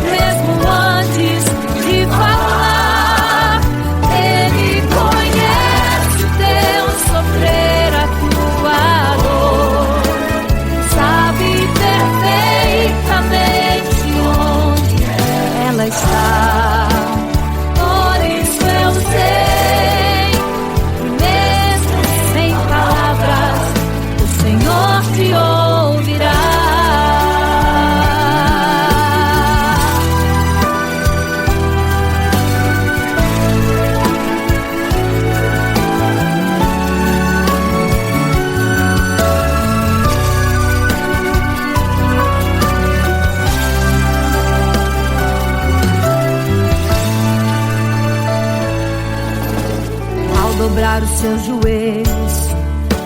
mesmo antes de falar. Ele conhece o teu sofrer, a tua dor. Sabe perfeitamente onde ela está. Por isso eu sei que mesmo sem palavras, o Senhor te ouvirá. Ao dobrar os seus joelhos,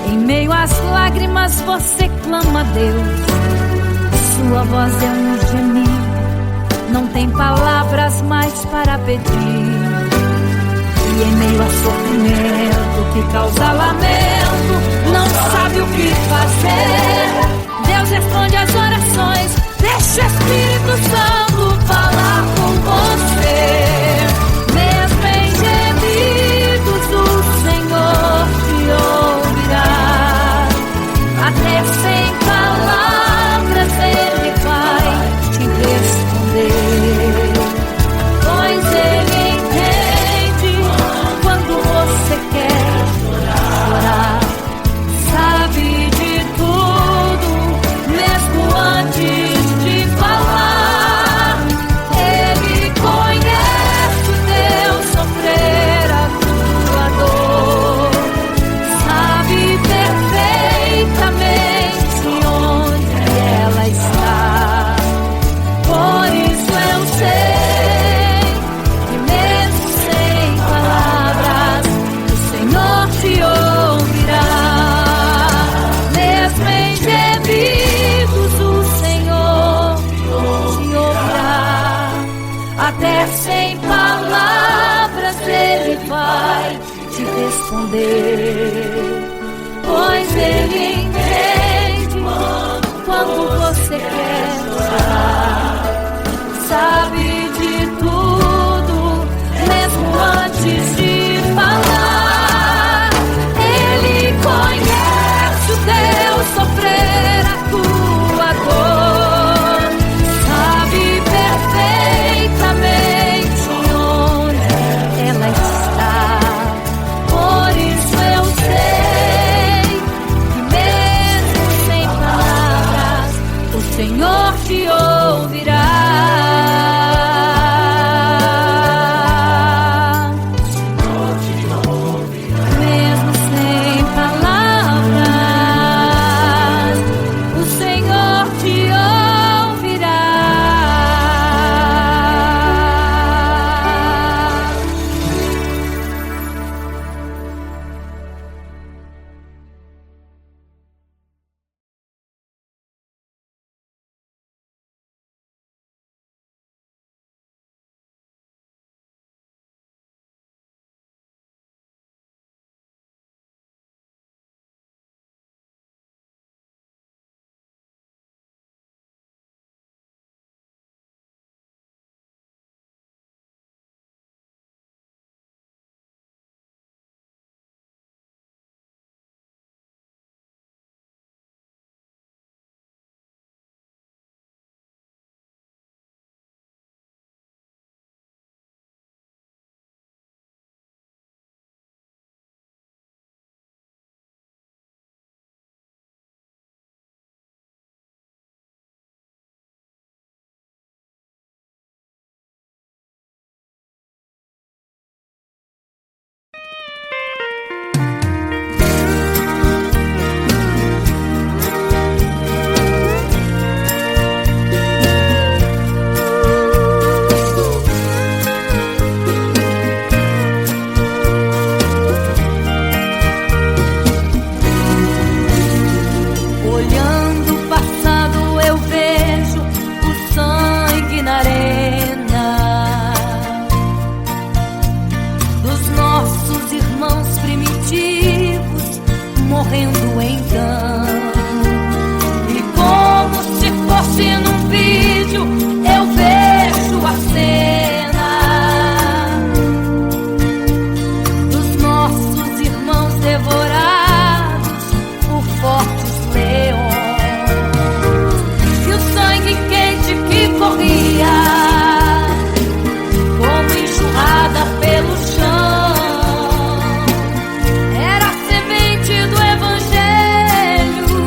em meio às lágrimas você clama a Deus. Sua voz é um gemido, não tem palavras mais para pedir. E em meio a sofrimento que causa lamento, não sabe o que fazer. Deus responde às orações, deixa o Espírito Santo falar com você. Mesmo em gemidos, o Senhor te ouvirá. Até sem palavras Ele vai te responder, pois Ele entende quando você quer chorar. Sabe de tudo, mesmo antes de falar. Ele conhece o teu sofrer, a tua dor. Sabe perfeitamente onde ela está. Por isso eu sei que mesmo sem palavras, o Senhor te ouvirá. Mesmo em gemidos, o Senhor te ouvirá. Até sem palavras Ele vai te responder, pois Ele entende quando você quer chorar. Sabe de tudo, mesmo antes de falar. Ele conhece o teu sofrer, a tua dor. Sabe perfeitamente onde ela está. Por isso eu sei correndo então. E como se fosse num vídeo, eu vejo a cena dos nossos irmãos devorados por fortes leões. E o sangue quente que corria como enxurrada pelo chão era a semente do evangelho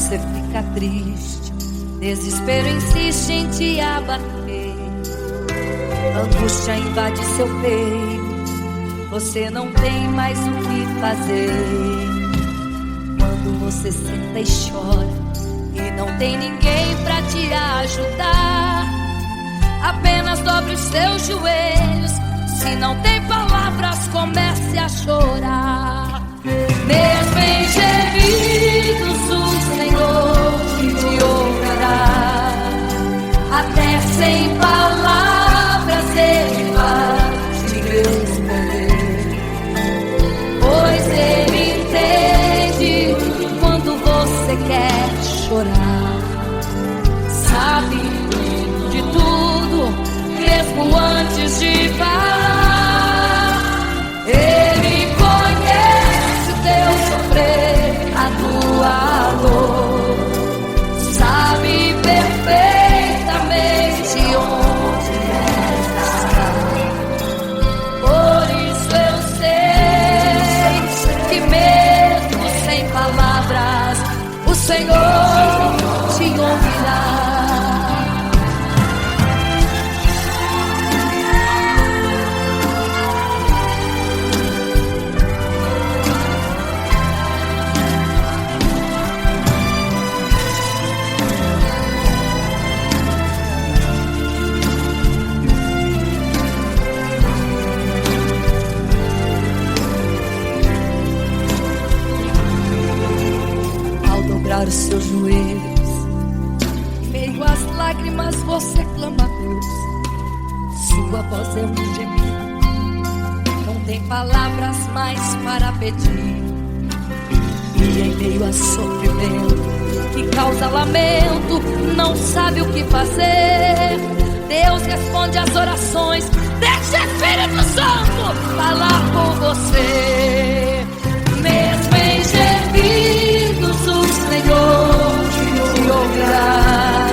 você fica triste, desespero insiste em te abater, angústia invade seu peito, você não tem mais o que fazer. Quando você senta e chora e não tem ninguém pra te ajudar, apenas dobre os seus joelhos. Se não tem palavras, comece a chorar. Mesmo em gemidos, o Senhor te ouvirá. Até sem palavras Ele vai te responder, pois Ele entende quando você quer chorar. Sabe de tudo, mesmo antes de falar. Ele conhece o teu sofrer, a tua dor. Sabe perfeitamente onde está. Por isso eu sei que mesmo sem palavras, o Senhor te ouvirá. Os seus joelhos, em meio às lágrimas você clama a Deus. Sua voz é um gemido, não tem palavras mais para pedir. E em meio a sofrimento que causa lamento, não sabe o que fazer. Deus responde às orações, deixa o Espírito Santo falar com você. Mesmo em gemidos, o Senhor te ouvirá.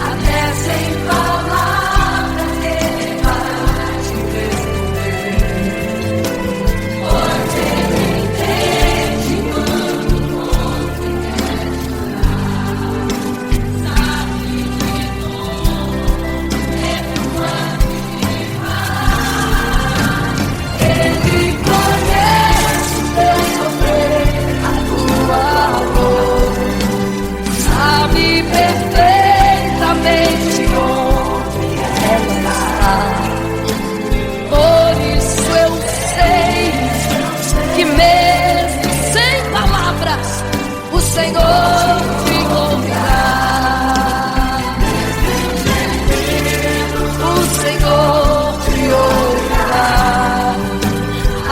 Até sem palavras Ele vai te responder, pois Ele entende quando você quer chorar. Sabe de tudo, mesmo antes de falar. Ele conhece o teu sofrer, a tua dor. Sabe perfeitamente onde ela está. Por isso eu sei que mesmo sem palavras, o Senhor te ouvirá. O Senhor te ouvirá.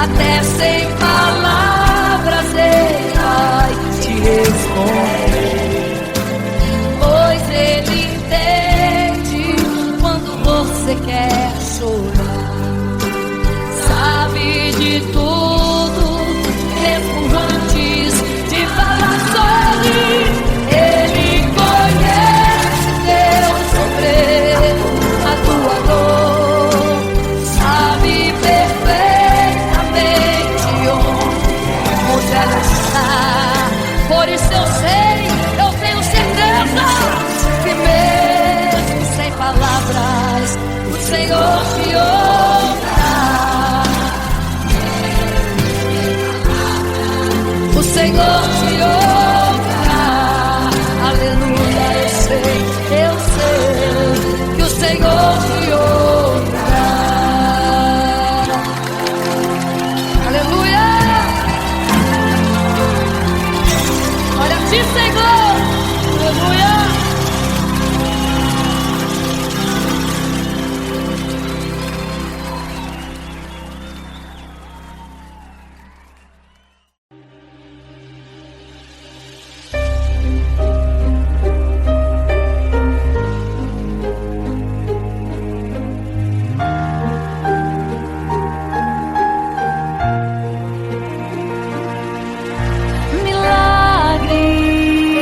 Até sem palavras Ele vai te responder, pois Ele entende quando você quer chorar. Sabe de tudo, mesmo antes de falar sobre. Ele conhece teu sofrer, a tua dor. Sabe perfeitamente onde ela está. Por isso eu sei, eu tenho certeza que mesmo sem palavras, o Senhor te ouvirá. O Senhor te ouvirá. Aleluia, eu sei que o Senhor te ouvirá. Aleluia. Olha a ti, Senhor. Aleluia. Milagre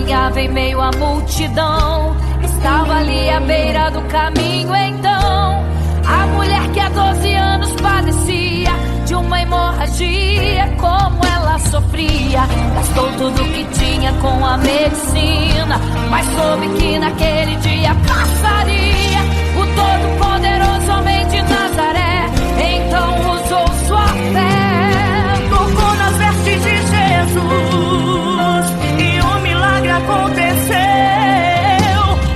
caminhava em meio à multidão. Estava ali à beira do caminho então a mulher que há 12 anos padecia de uma hemorragia. Como ela sofria, gastou tudo que tinha com a medicina, mas soube que naquele dia passaria o todo-poderoso homem de Nazaré. Então usou sua fé, tocou nas vestes de Jesus e um milagre aconteceu.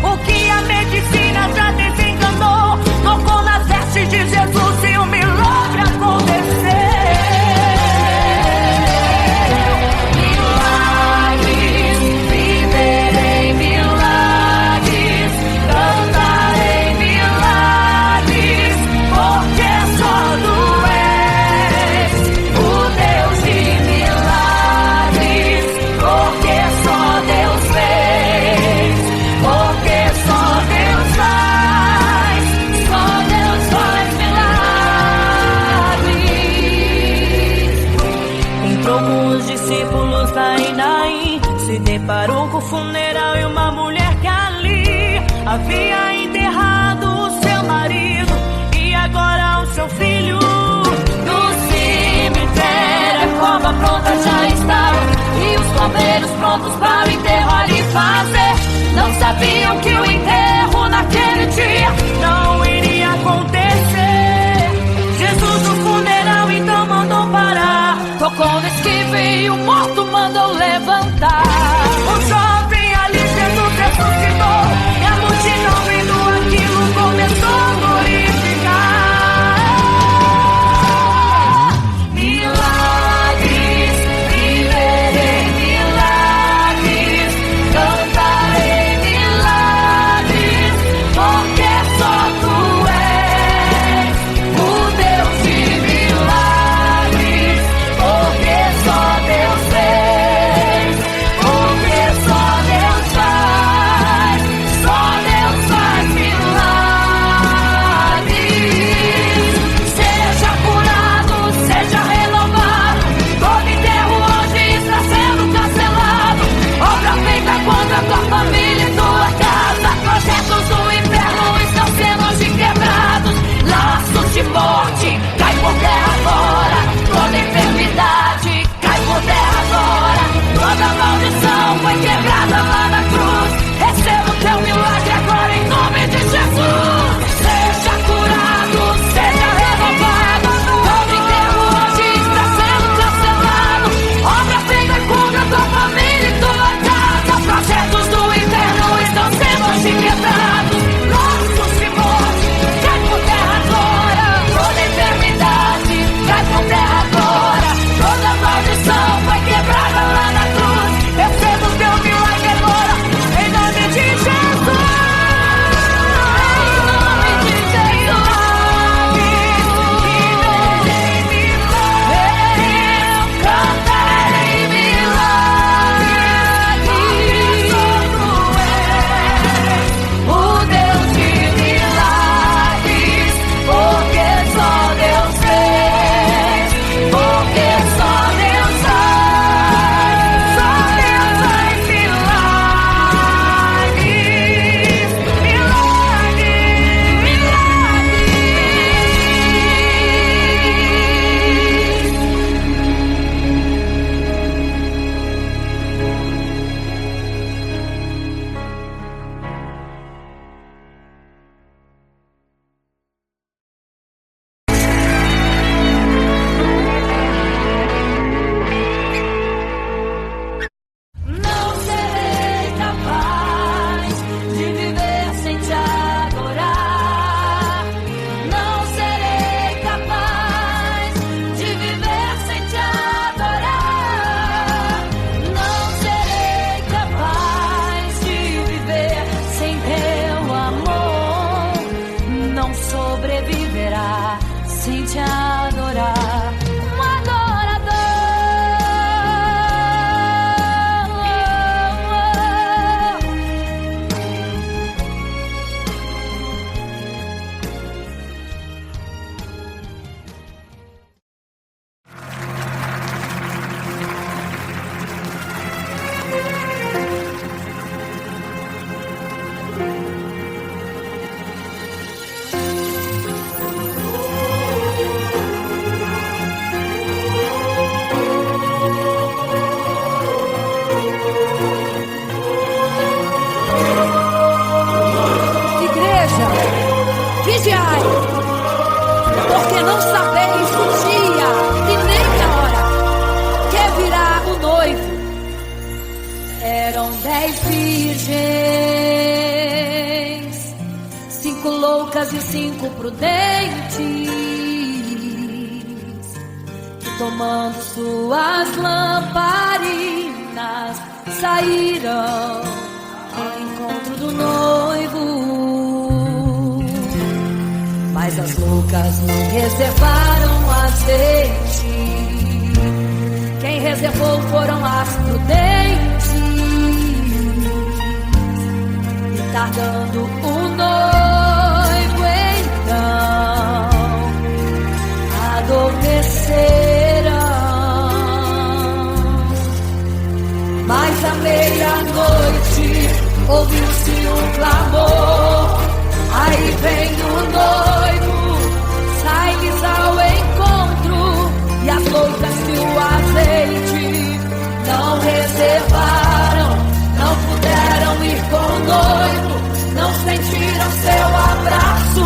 O que a medicina já desenganou, tocou nas vestes de Jesus e um milagre aconteceu. Milagres, viverei milagres, cantarei milagres, porque só tu és o Deus de milagres, porque só Deus fez, porque só Deus faz milagres. Entrou com os discípulos lá em Naim, se deparou com o funeral e uma mulher que ali havia enterrado o seu marido e agora o seu filho. No cemitério a cova pronta já estava e os coveiros prontos para o enterro ali fazer. Não sabiam que o enterro naquele dia não iria acontecer. Jesus no funeral então mandou parar, tocou no esquife e o morto mandou levantar. o jovem ali Jesus ressuscitou e a multidão vendo aquilo começou a glorificar. Milagres, viverei milagres, cantarei milagres, 2 e 5 prudentes, que tomando suas lamparinas saíram ao encontro do noivo. Mas as loucas não reservaram azeite. Quem reservou foram as prudentes. E tardando o noivo então adormeceram. Mas à meia-noite ouviu-se um clamor. Aí vem o noivo, sai-lhes ao encontro. E as loucas que o azeite não reservaram, não puderam ir com o noivo, não sentiram seu abraço.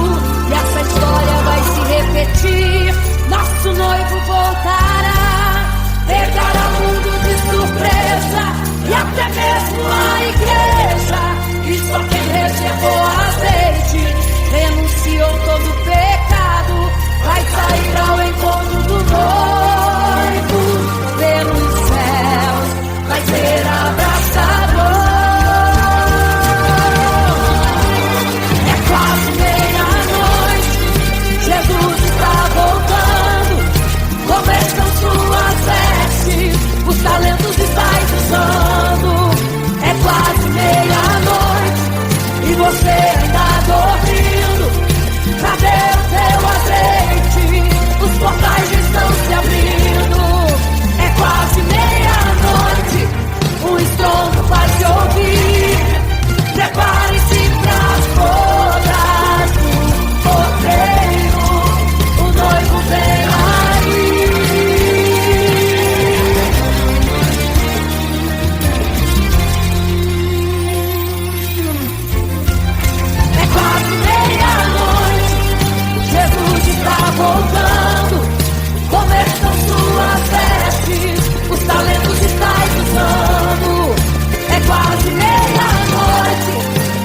E essa história vai se repetir. Nosso noivo voltará, pegará o mundo de surpresa, e até mesmo a igreja. E só quem reservou azeite, renunciou todo o pecado, vai sair ao encontro do noivo. Pelos céus vai ser abraçador. É quase meia-noite, Jesus está voltando. Como estão suas vestes? Os talentos estáis usando. É quase meia-noite e você ainda dormindo. Cadê o teu azeite? Os portais estão se abrindo. É quase meia-noite, o estrondo vai se ouvir. Prepare-se pras bodas do cordeiro. O noivo vem aí. É quase meia-noite, Jesus está voltando. Como estão suas vestes? Os talentos estáis usando. É quase meia-noite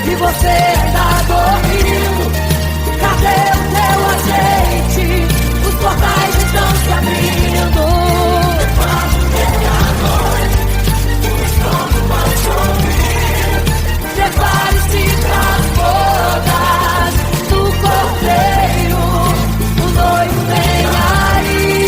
e você ainda dormindo. Cadê o teu azeite? Os portais estão se abrindo. É quase meia-noite, o estrondo vai se ouvir. Prepare-se pras bodas do cordeiro. O noivo vem aí.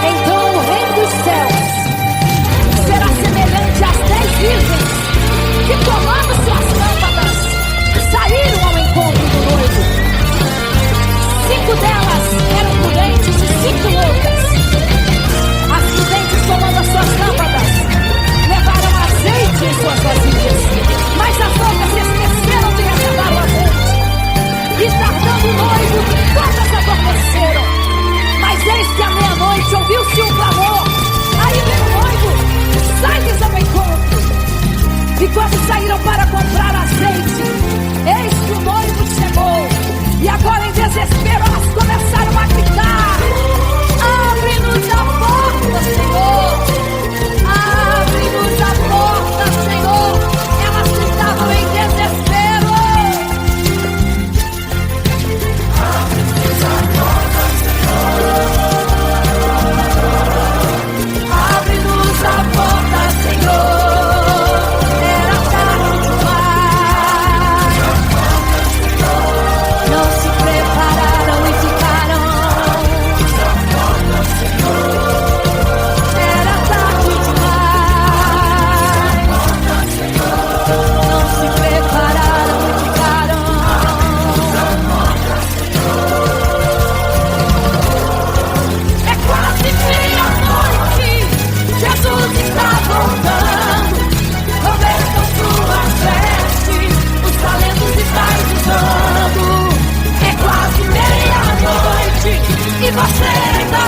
Então o reino dos céus será semelhante às 10 virgens que, tomando suas lâmpadas, saíram ao encontro do noivo. 5 delas eram prudentes e 5 loucas. As prudentes, tomando as suas lâmpadas, levaram azeite em suas vasilhas, mas as loucas se esqueceram de reservar o azeite. E tardando o noivo, todas adormeceram. Mas eis que à meia-noite ouviu-se um clamor. Aí vem o noivo, sai-lhes ao encontro. E quando saíram para comprar azeite, eis que o noivo chegou. E agora em desespero elas começaram a gritar: abre-nos a porta, Senhor! Abre-nos a porta, Senhor! Elas gritavam em desespero. Abre-nos a porta, Senhor! Abre-nos a porta, Senhor! Era tarde demais. Não se prepararam e ficaram. Era tarde demais. Não se prepararam e ficaram. É quase meia-noite, Jesus está voltando. Como estão suas vestes? Os talentos estáis usando. É quase meia-noite e você ainda